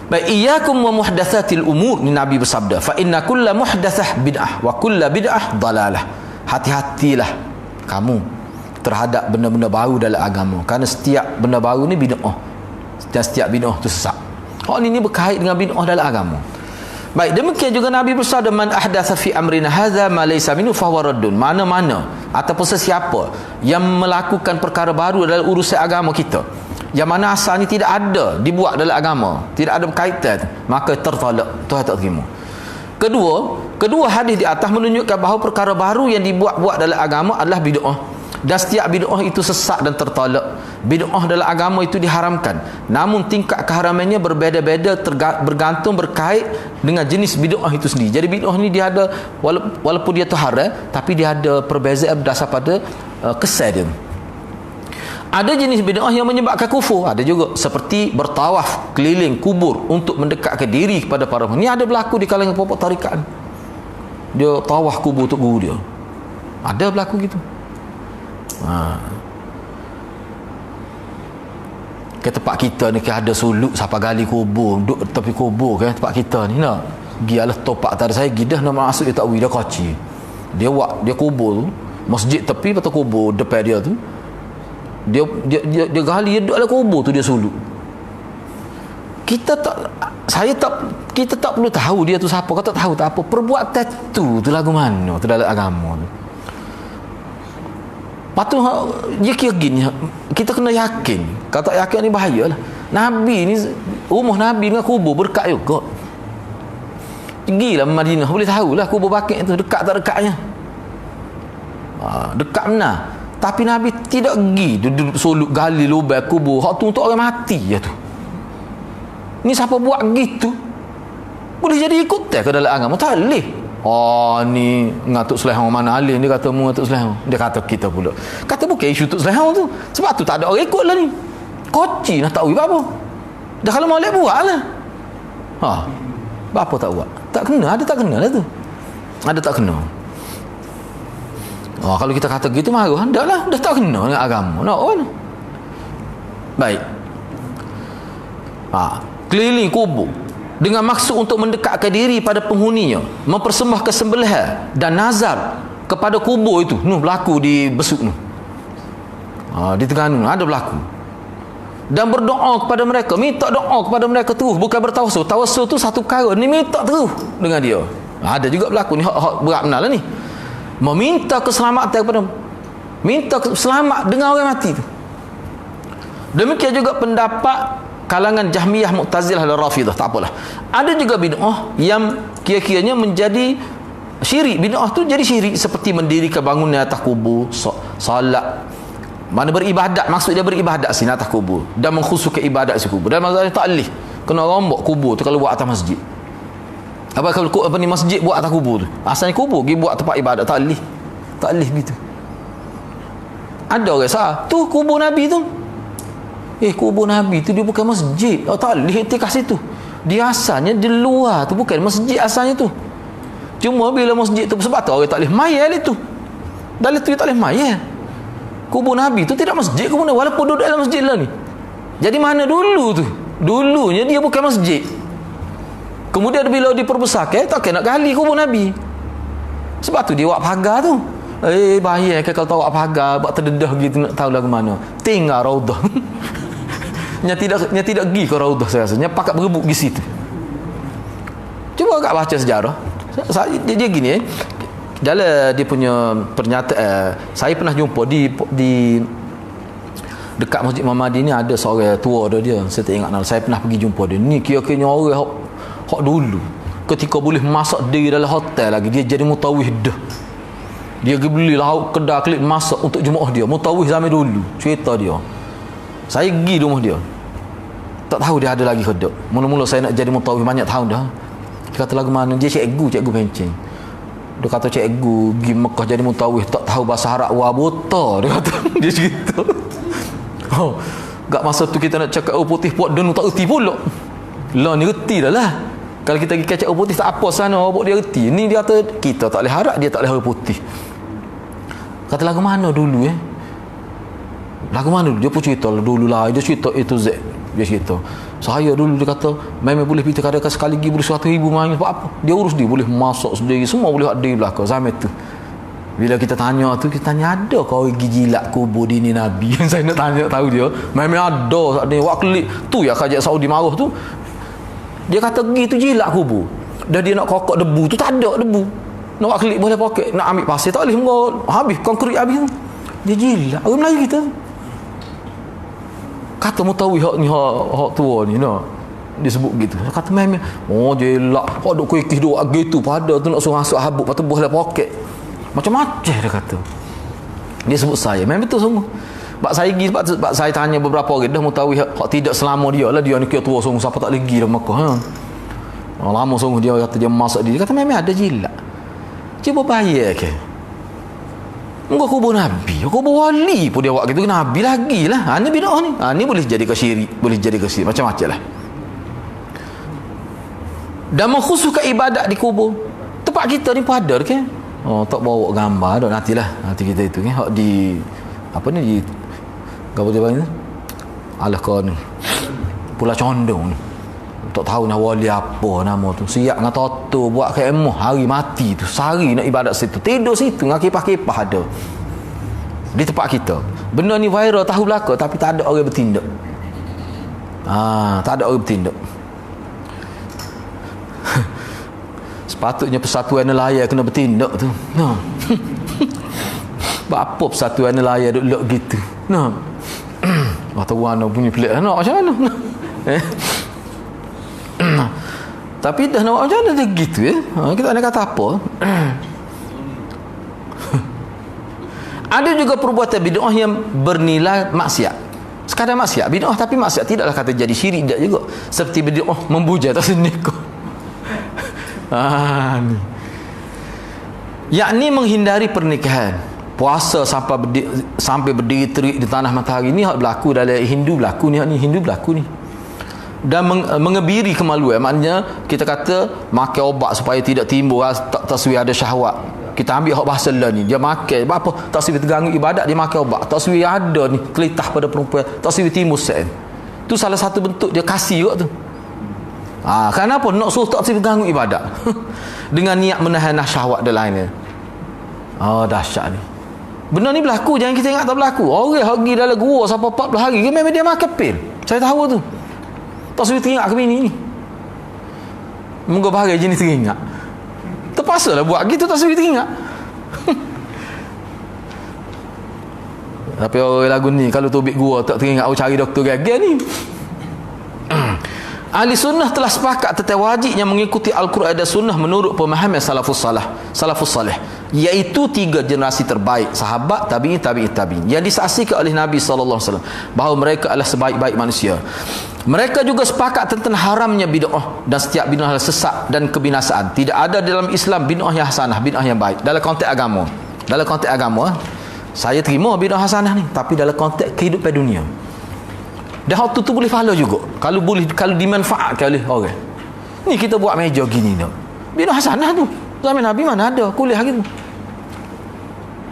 Baik, iyyakum wa muhdatsatil umur, ni Nabi bersabda, fa inna kulla muhdatsah bid'ah wa kulla bid'ah dalalah. Hati-hatilah kamu terhadap benda-benda baru dalam agama, kerana setiap benda baru ni bid'ah, dan setiap bid'ah tu sesat. Ni berkait dengan bid'ah dalam agama. Baik, demikian juga Nabi bersabda, man ahdatsa fi amrina hadza ma laysa minhu fahuwa raddun. Mana-mana ataupun sesiapa yang melakukan perkara baru dalam urusan agama kita, yang mana asalnya tidak ada dibuat dalam agama, tidak ada berkaitan, maka tertolak, Tuhan tak terima. Kedua hadis di atas menunjukkan bahawa perkara baru yang dibuat-buat dalam agama adalah bid'ah. Dan setiap bid'ah itu sesat dan tertolak. Bid'ah dalam agama itu diharamkan. Namun tingkat keharamannya berbeza-beza bergantung berkait dengan jenis bid'ah itu sendiri. Jadi bid'ah ni dia ada, walaupun dia tu haram, tapi dia ada perbezaan berdasar pada kesan dia. Ada jenis bid'ah yang menyebabkan kufur, ada juga, seperti bertawaf keliling kubur untuk mendekatkan diri kepada para ini ada berlaku di kalangan pokok tarikat. Dia tawaf kubur untuk guru dia. Ada berlaku gitu. Ke tempat kita ni ada suluk siapa gali kubur, duduk tepi kubur kan tempat kita ni nak. Gialah topak tak ada saya gidah nak masuk dia tak wui dia koci. Dia kubur tu, masjid tepi atau kubur depan dia tu. Dia gali dia duduk dalam kubur tu dia suluk. Kita tak perlu tahu dia tu siapa, kau tak tahu tak apa. Perbuatan tu lagu mana tu dalam agama tu. Patut dia kira gini, kita kena yakin. Kalau tak yakin ni bahayalah. Nabi ni, rumah Nabi dengan kubur berkat juga. Pergilah Madinah, boleh tahulah kubur Baqi' tu dekat tak dekatnya. Dekat benar. Tapi Nabi tidak pergi duduk soluk gali lubang kubur. Hak tu untuk orang mati je tu. Ni siapa buat gitu? Boleh jadi ikut ke dalam agama? Tak boleh. Ni ngatuk selehong mana alim, dia kata mu ngatuk selehong. Dia kata kita pula. Kata bukan isu tuk selehong tu. Sebab tu tak ada orang ikut lah ni. Koci nak tahu apa. Dah kalau molek buat lah. Apa tak buat? Tak kena, ada tak kena lah tu. Ada tak kena. Kalau kita kata gitu marah, dah lah, dah tak kena dengan agama. Nak kan? Baik. Keliling kubur dengan maksud untuk mendekatkan diri pada penghuninya, mempersembahkan sembelihan dan nazar kepada kubur itu. Berlaku di Besuk ni. Di Terengganu ada berlaku. Dan berdoa kepada mereka, minta doa kepada mereka terus, bukan bertawassul. Tawassul tu satu perkara, ni minta terus dengan dia. Ada juga berlaku ni, hak berat benar lah ni. Meminta keselamatan kepada, minta selamat dengan orang mati tu. Demikian juga pendapat kalangan Jahmiyah, Mu'tazilah dan Rafidah. Tak apalah. Ada juga bid'ah yang kira-kiranya menjadi syirik. Bid'ah tu jadi syirik, seperti mendirikan bangunan atas kubur, salat, mana beribadat, maksud dia beribadat sini atas kubur, dan mengkhususkan ibadat si kubur. Dan maksudnya tak boleh kena rombok kubur tu kalau buat atas masjid. Kalau masjid buat atas kubur tu, asalnya kubur pergi buat tempat ibadat, tak boleh. Tak boleh gitu. Ada orang salah tu kubur Nabi tu. Kubur Nabi tu dia bukan masjid. Tak boleh iktikaf situ. Dia asalnya di luar tu, bukan masjid asalnya tu. Cuma bila masjid tu, sebab tu orang tak boleh mayat itu. Dalam tu dia tak boleh mayat. Kubur Nabi tu tidak masjid kubur Nabi, walaupun duduk dalam masjid lah ni. Jadi mana dulu tu? Dulunya dia bukan masjid. Kemudian bila diperbesar tak kena gali kubur Nabi. Sebab tu dia buat pagar tu. Bahaya kalau tahu buat pagar, buat terdedah gitu, nak tahu lagu mana. Tinggal raudah. Nya tidak pergi ke raudah, saya rasa. Nya pakat berebut di situ. Cuba agak baca sejarah. Dia gini dalam dia punya pernyataan, saya pernah jumpa di dekat Masjid Muhammadiyah ni ada seorang tua dia. Saya tak ingat nama. Saya pernah pergi jumpa dia. Ni kira-kira orang hak dulu ketika boleh masak diri dalam hotel lagi, dia jadi mutawih dah. Dia pergi beli lauk kedai klik masak untuk jemaah dia. Mutawih zaman dulu cerita dia. Saya pergi rumah dia, tak tahu dia ada lagi kedai. Mula-mula saya nak jadi mutawih banyak tahun dah. Dia kata lagu mana, dia cikgu pencing. Dia kata cikgu pergi Mekah jadi mutawih, tak tahu bahasa Arab, wah buta. Dia kata dia cerita. Gak masa tu kita nak cakap putih puak dan tak erti pula. Lah ni erti dah lah. Kalau kita pergi kacau putih tak apa sana, buat dia erti. Ni dia kata kita tak boleh harap, dia tak boleh harap putih. Kata lagu mana dulu lagu mana dulu? Dia pun cerita dulu lah. Dia cerita A to Z. Dia cerita saya dulu, dia kata memang boleh pergi kadang-kadang sekali pergi boleh 100,000 main. Sebab apa? Dia urus dia boleh masak sendiri, semua boleh buat dia belakang zaman tu. Bila kita tanya tu, kita tanya ada kau pergi jilat kubur dini Nabi. Saya nak tanya tahu dia memang ada. Wak klik tu ya kerajaan Saudi marah tu. Dia kata pergi tu jilat kubur. dah dia nak kokok debu tu tak ada debu. Nak buat kelip boleh poket, nak ambil pasir tak boleh, habis konkrit habis tu. Dia gila orang Melayu kita. Kata Mutawi hak ni hak tua ni nak disebut gitu. Kata memang jelak hak duk kuih duk gitu pada tu nak suruh masuk habuk lepas tu boleh poket. Macam-macam dia kata. Dia sebut saya memang betul sungguh. Sebab saya tanya beberapa orang dah Mutawi hak tidak selama dia lah, dia ni kira tua sungguh siapa tak lagi dah Mekah. Lama sungguh dia kata dia masak dia kata memang ada jilat. Cuba bayar ke. Enggak kubur Nabi, kubur wali pun dia buat gitu, Nabi lagi lah. Ni bid'ah ni. Ni boleh jadi ke syirik, boleh jadi ke syirik, macam-macam lah. Dan mengkhususkan ibadat di kubur. Tempat kita ni padar ke? Tak bawa gambar dah nantilah. Nanti kita itu kan hak di apa ni di apa dia panggil? Alah kau ni. Pulau Condong ni. Tak tahu nak wali apa nama tu. Siap dengan toto buat kemah hari mati tu. Sehari nak ibadat situ. Tidur situ dengan kipah-kipah ada. Di tempat kita. Benda ni viral tahu belaka tapi tak ada orang bertindak. Tak ada orang bertindak. Sepatutnya persatuan nelayan kena bertindak tu. Apa persatuan nelayan duk gitu. Waktu warna punya pelik nak macam mana? Tapi dah nak buat macam mana dia gitu ya. Kita nak kata apa. Ada juga perbuatan bid'ah yang bernilai maksiat. Sekadar maksiat bid'ah tapi maksiat tidaklah kata jadi syirik tak juga. Seperti bid'ah membuja tak senikah. Ni. Yakni menghindari pernikahan. Puasa sampai berdiri terik di tanah matahari ni hak berlaku dalam Hindu berlaku ni, Hindu berlaku ni. Dan mengebiri kemaluan, maknanya kita kata makan obat supaya tidak timbul taswir ada syahwat. Kita ambil hak bahasa lah ni, dia makan apa taswir terganggu ibadat, dia makan obat taswir ada ni kelitah pada perempuan, taswir timbul sen. Tu salah satu bentuk dia kasih juga tu. Kenapa nak suruh taswir terganggu ibadat dengan niat menahan syahwat dan lainnya. Dahsyat ni. Benda ni berlaku, jangan kita ingat tak berlaku. Orang pergi dalam gua sampai 40 hari memang dia makan pil. Saya tahu tu. Taswir teringat ke bini ni. Moga bahagia jenis teringat. Terpaksa lah buat gitu taswir teringat. Tapi orang lagu ni kalau tubik gua tak teringat aku cari doktor gagal ni. Ahli sunnah telah sepakat tentang wajibnya mengikuti Al-Quran dan sunnah menurut pemahaman salafus salih, iaitu 3 generasi terbaik sahabat, tabi'in yang disaksikan oleh Nabi SAW bahawa mereka adalah sebaik-baik manusia. Mereka juga sepakat tentang haramnya bid'ah dan setiap bid'ah sesat dan kebinasaan. Tidak ada dalam Islam bid'ah yang hasanah, bid'ah yang baik dalam konteks agama. Dalam konteks agama saya terima bid'ah hasanah ni, tapi dalam konteks kehidupan dunia. Dan hak tu boleh follow juga. Kalau dimanfaatkan oleh orang. Ni kita buat meja gini nak. Bid'ah hasanah tu. Zaman Nabi mana ada kuliah gitu.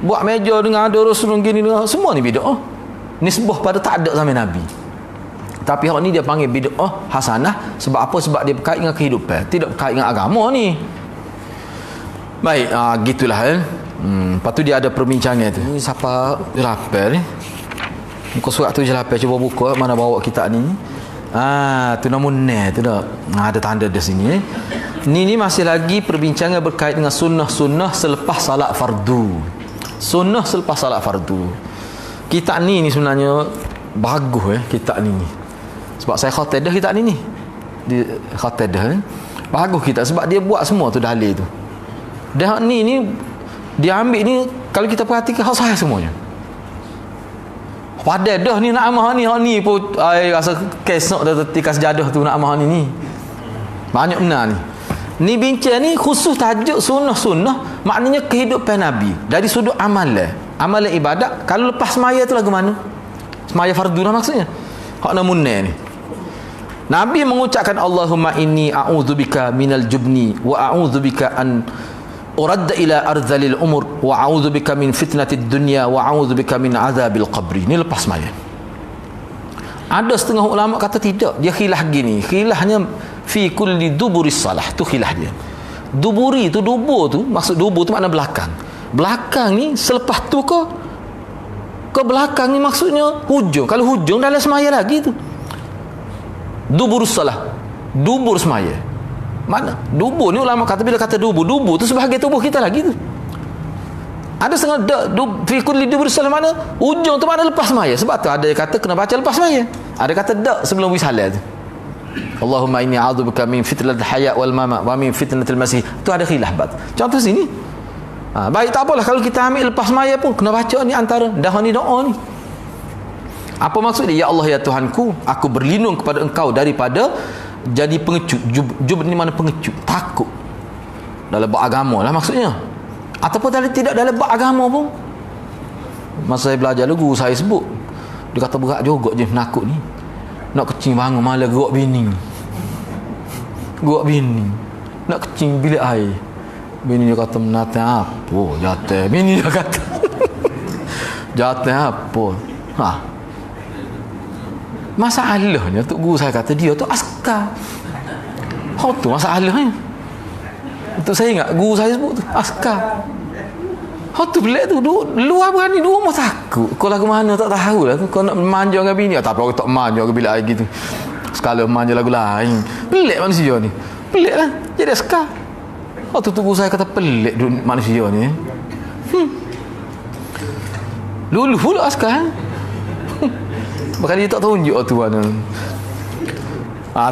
Buat meja dengan ada Rasul gini dengan semua ni bid'ah. Nisbah pada tak ada zaman Nabi. Tapi hak ni dia panggil bid'ah hasanah sebab apa? Sebab dia berkait dengan kehidupan, tidak berkait dengan agama ni. Baik, gitulah lepas tu dia ada perbincangan tu. Ni siapa lapar ni? Muka surat tu je lah, cuba buka mana bawa kitab ni. Tu namun tu dah. Ada tanda di sini. Ni masih lagi perbincangan berkait dengan sunnah-sunnah selepas salat fardu. Sunnah selepas salat fardu. Kitab ni sebenarnya bagus kitab ni. Sebab saya khatadah kitab ni. Di khatadah bagus kitab sebab dia buat semua tu dalil tu. Dan ni dia ambil ni kalau kita perhatikan hak sahih semuanya. Pada dah ni nak amah ni pun rasa kesok dah ketika sejadah tu nak amah ni. Banyak benar ni. Ni bincang ni khusus tajuk sunnah-sunnah, maknanya kehidupan Nabi dari sudut amalan ibadat. Kalau lepas semaya tu lagu mana? Semaya fardu lah maksudnya. Hak namunnya ni. Nabi mengucapkan Allahumma inni a'udzubika minal jubni wa a'udzubika an uradda ila arzalil umur wa a'udzubika min fitnatid dunya wa a'udzubika min azabil qabri. Ni lepas sembahyang. Ada setengah ulama kata tidak, dia khilah gini. Khilahnya fi kulli duburis salah. Tu khilah dia. Duburi tu, dubur tu, maksud dubur tu makna belakang. Belakang ni selepas tu ke belakang ni maksudnya hujung. Kalau hujung dalam sembahyang lagi tu. Duburus salah. Dubur sembahyang. Mana? Dubur ni ulama kata, bila kata dubur tu sebahagian tubuh kita lagi tu. Ada setengah fi kulli dubur salat mana? Ujung tu mana lepas maya. Sebab tu ada yang kata kena baca lepas maya. Ada kata dak sebelum wisalah tu. Allahumma inni a'udzubika min fitnatil haya wal mamat wa min fitnatil masih. Tu ada khilaf bat. Contoh sini. Baik, tak apalah kalau kita ambil lepas maya pun kena baca ni antara dah ni doa ni. Apa maksud dia? Ya Allah ya Tuhanku, aku berlindung kepada Engkau daripada jadi pengecut. Jub ni mana pengecut? Takut. Dalam bab agama lah maksudnya. Ataupun tidak dalam bab agama pun. Masa saya belajar dulu, guru saya sebut. Dia kata berat juga je penakut ni. Nak kecing bangun malah gerak bini. Gerak bini. Nak kecing bilik air. Bini dia kata menata apa? Jatuh. Bini dia kata. Jatuh apa? Masalahnya tu guru saya kata dia tu askar. Tu masalahnya. Untuk saya ingat guru saya sebut tu askar. Tu pelik tu luar berani dua mau takut. Kau lagu mana tak tahu lah tu. Kau nak manja dengan bini. Tak apa, aku tak manja ke bila gitu. Sekala manja lagu lain. Pelik manusia ni. Pelik lah. Jadi askar. Tu guru saya kata pelik manusia ni. Luluh pula askar. Bahkan dia tak tunjuk tu mana.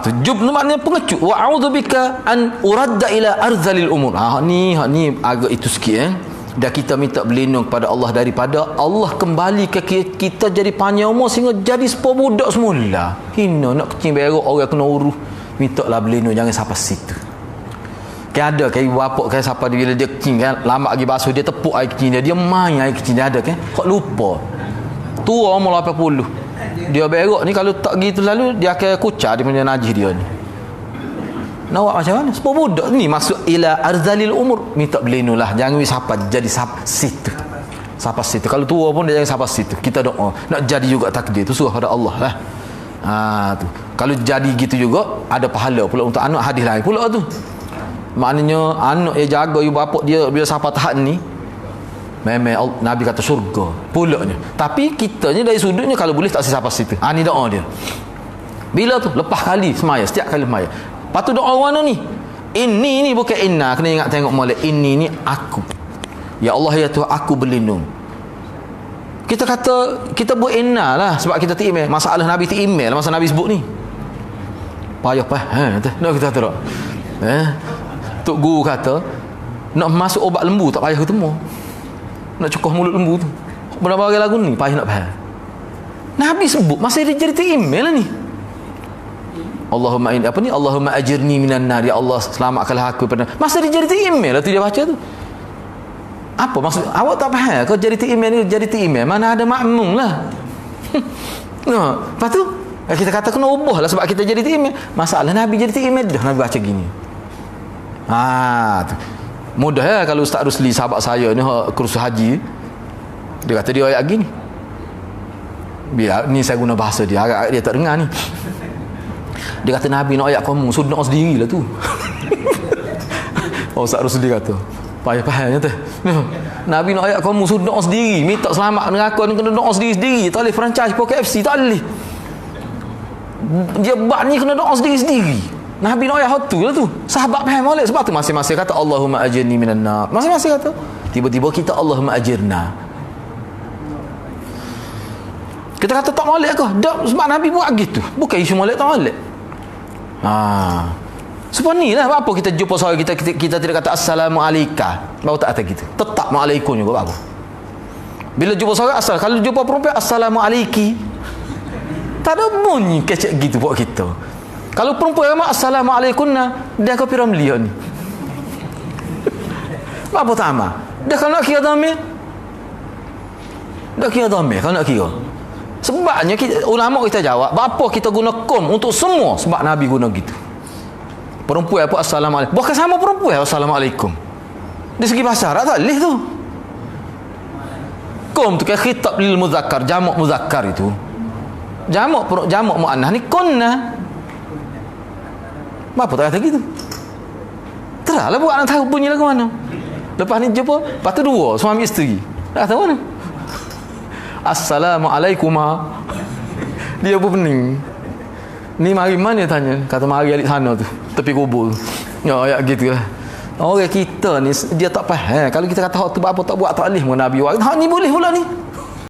Tu jub tu maknanya pengecut. Wa a'udzubika an uradda ila arzalil umur. Ni agak itu sikit Dan kita minta berlindung kepada Allah daripada Allah kembali ke kita jadi panjang umur sehingga jadi sepuh budak semula. Hina nak kecing berok orang kena uruh. Minta lah berlindung, jangan sampai situ. Kan ada kan ibu bapa kan siapa dia bila dia kecing kan lama lagi basuh dia tepuk air kecing dia main air kecing dia ada kan. Kok lupa. Tua umur 80. Dia berok ni kalau tak gitu lalu dia akan kucar dia punya najis dia ni. Nak buat macam mana? Sepuh budak ni masuk ila arzalil umur, minta berlindung lah, jangan sampai jadi situ. Sampai situ. Kalau tua pun dia jangan sampai situ. Kita doa nak jadi juga takdir tu suruh pada Allah lah. Tu. Kalau jadi gitu juga ada pahala pula untuk anak, hadis lain pula tu. Maknanya anak yang jaga ibu bapa dia bila sampai tahap ni memang Nabi kata syurga pulaknya. Tapi kita ni dari sudutnya kalau boleh tak sampai situ. Ni doa dia. Bila tu? Lepas kali semaya, setiap kali semaya. Lepas tu doa mana ni? Ini ni bukan inna, kena ingat tengok molek. Ini ni aku. Ya Allah ya Tuhan, aku berlindung. Kita kata kita buat inna lah sebab kita tak email. Masalah Nabi tak email masa Nabi sebut ni. Payah nak kita teruk. Tok guru kata nak masuk obat lembu tak payah ketemu. Nak cukuh mulut lembu tu. Berapa bagi lagu ni payah nak faham. Nabi sebut masa dia jadi email lah ni. Allahumma Allahumma ajirni minan nar, ya Allah selamatkanlah aku pada. Masa dia jadi email lah tu dia baca tu. Apa maksud? Awak tak faham kau jadi email ni jadi email mana ada makmum lah. Lepas tu kita kata kena ubah lah sebab kita jadi email. Masalah Nabi jadi email dah Nabi baca gini. Tu. Mudah ya kalau Ustaz Rusli sahabat saya ni kursus haji. Dia kata dia ayat gini. Biar ni saya guna bahasa dia, agak dia tak dengar ni. Dia kata Nabi nak ayat kamu sudah sendirilah tu. Ustaz Rusli kata, payah-payahnya tu. Nabi nak ayat kamu sudah sendiri, minta selamat dengan aku kena doa sendiri-sendiri. Tak boleh franchise Poker FC, tak boleh. Dia bab ni kena doa sendiri-sendiri. Nabi nak ayat tu lah tu. Sahabat faham boleh. Sebab tu masing-masing kata Allahumma ajirni minan nar. Masing-masing kata. Tiba-tiba kita Allahumma ajirna. Kita kata tak molek ke? Tak, sebab Nabi buat gitu. Bukan isu molek tak molek. Sebab ni lah apa kita jumpa seorang kita tidak kata assalamualaikum. Baru tak kata gitu. Tetap maalaikum juga bagus. Bila jumpa seorang asal, kalau jumpa perempuan assalamualaikum. Tak ada bunyi kecek gitu buat kita. Kalau perempuan ramai assalamualaikum dia kau piram lihat ni. Apa tak amal? Dah kalau nak kira dhamir. Dah kira dhamir kalau nak kira. Sebabnya ulama kita jawab, apa kita guna kom untuk semua sebab Nabi guna gitu. Perempuan apa assalamualaikum. Bukan sama perempuan assalamualaikum. Dari segi bahasa Arab tak leh tu. Kom tu kan khitab lil muzakkar, jamak muzakkar itu. Jamak muannas ni kunna. Apa tak kata gitu? Terahlah buat nak tahu bunyi lagu mana. Lepas ni jumpa, lepas tu dua suami isteri. Tak tahu mana. Assalamualaikum. Dia pun pening. Ni mari mana tanya? Kata mari alik sana tu, tepi kubur. Ya, ayat gitu lah. Orang kita ni dia tak faham. Kalau kita kata hak tu apa tak buat tak boleh Nabi buat. Hak ni boleh pula ni.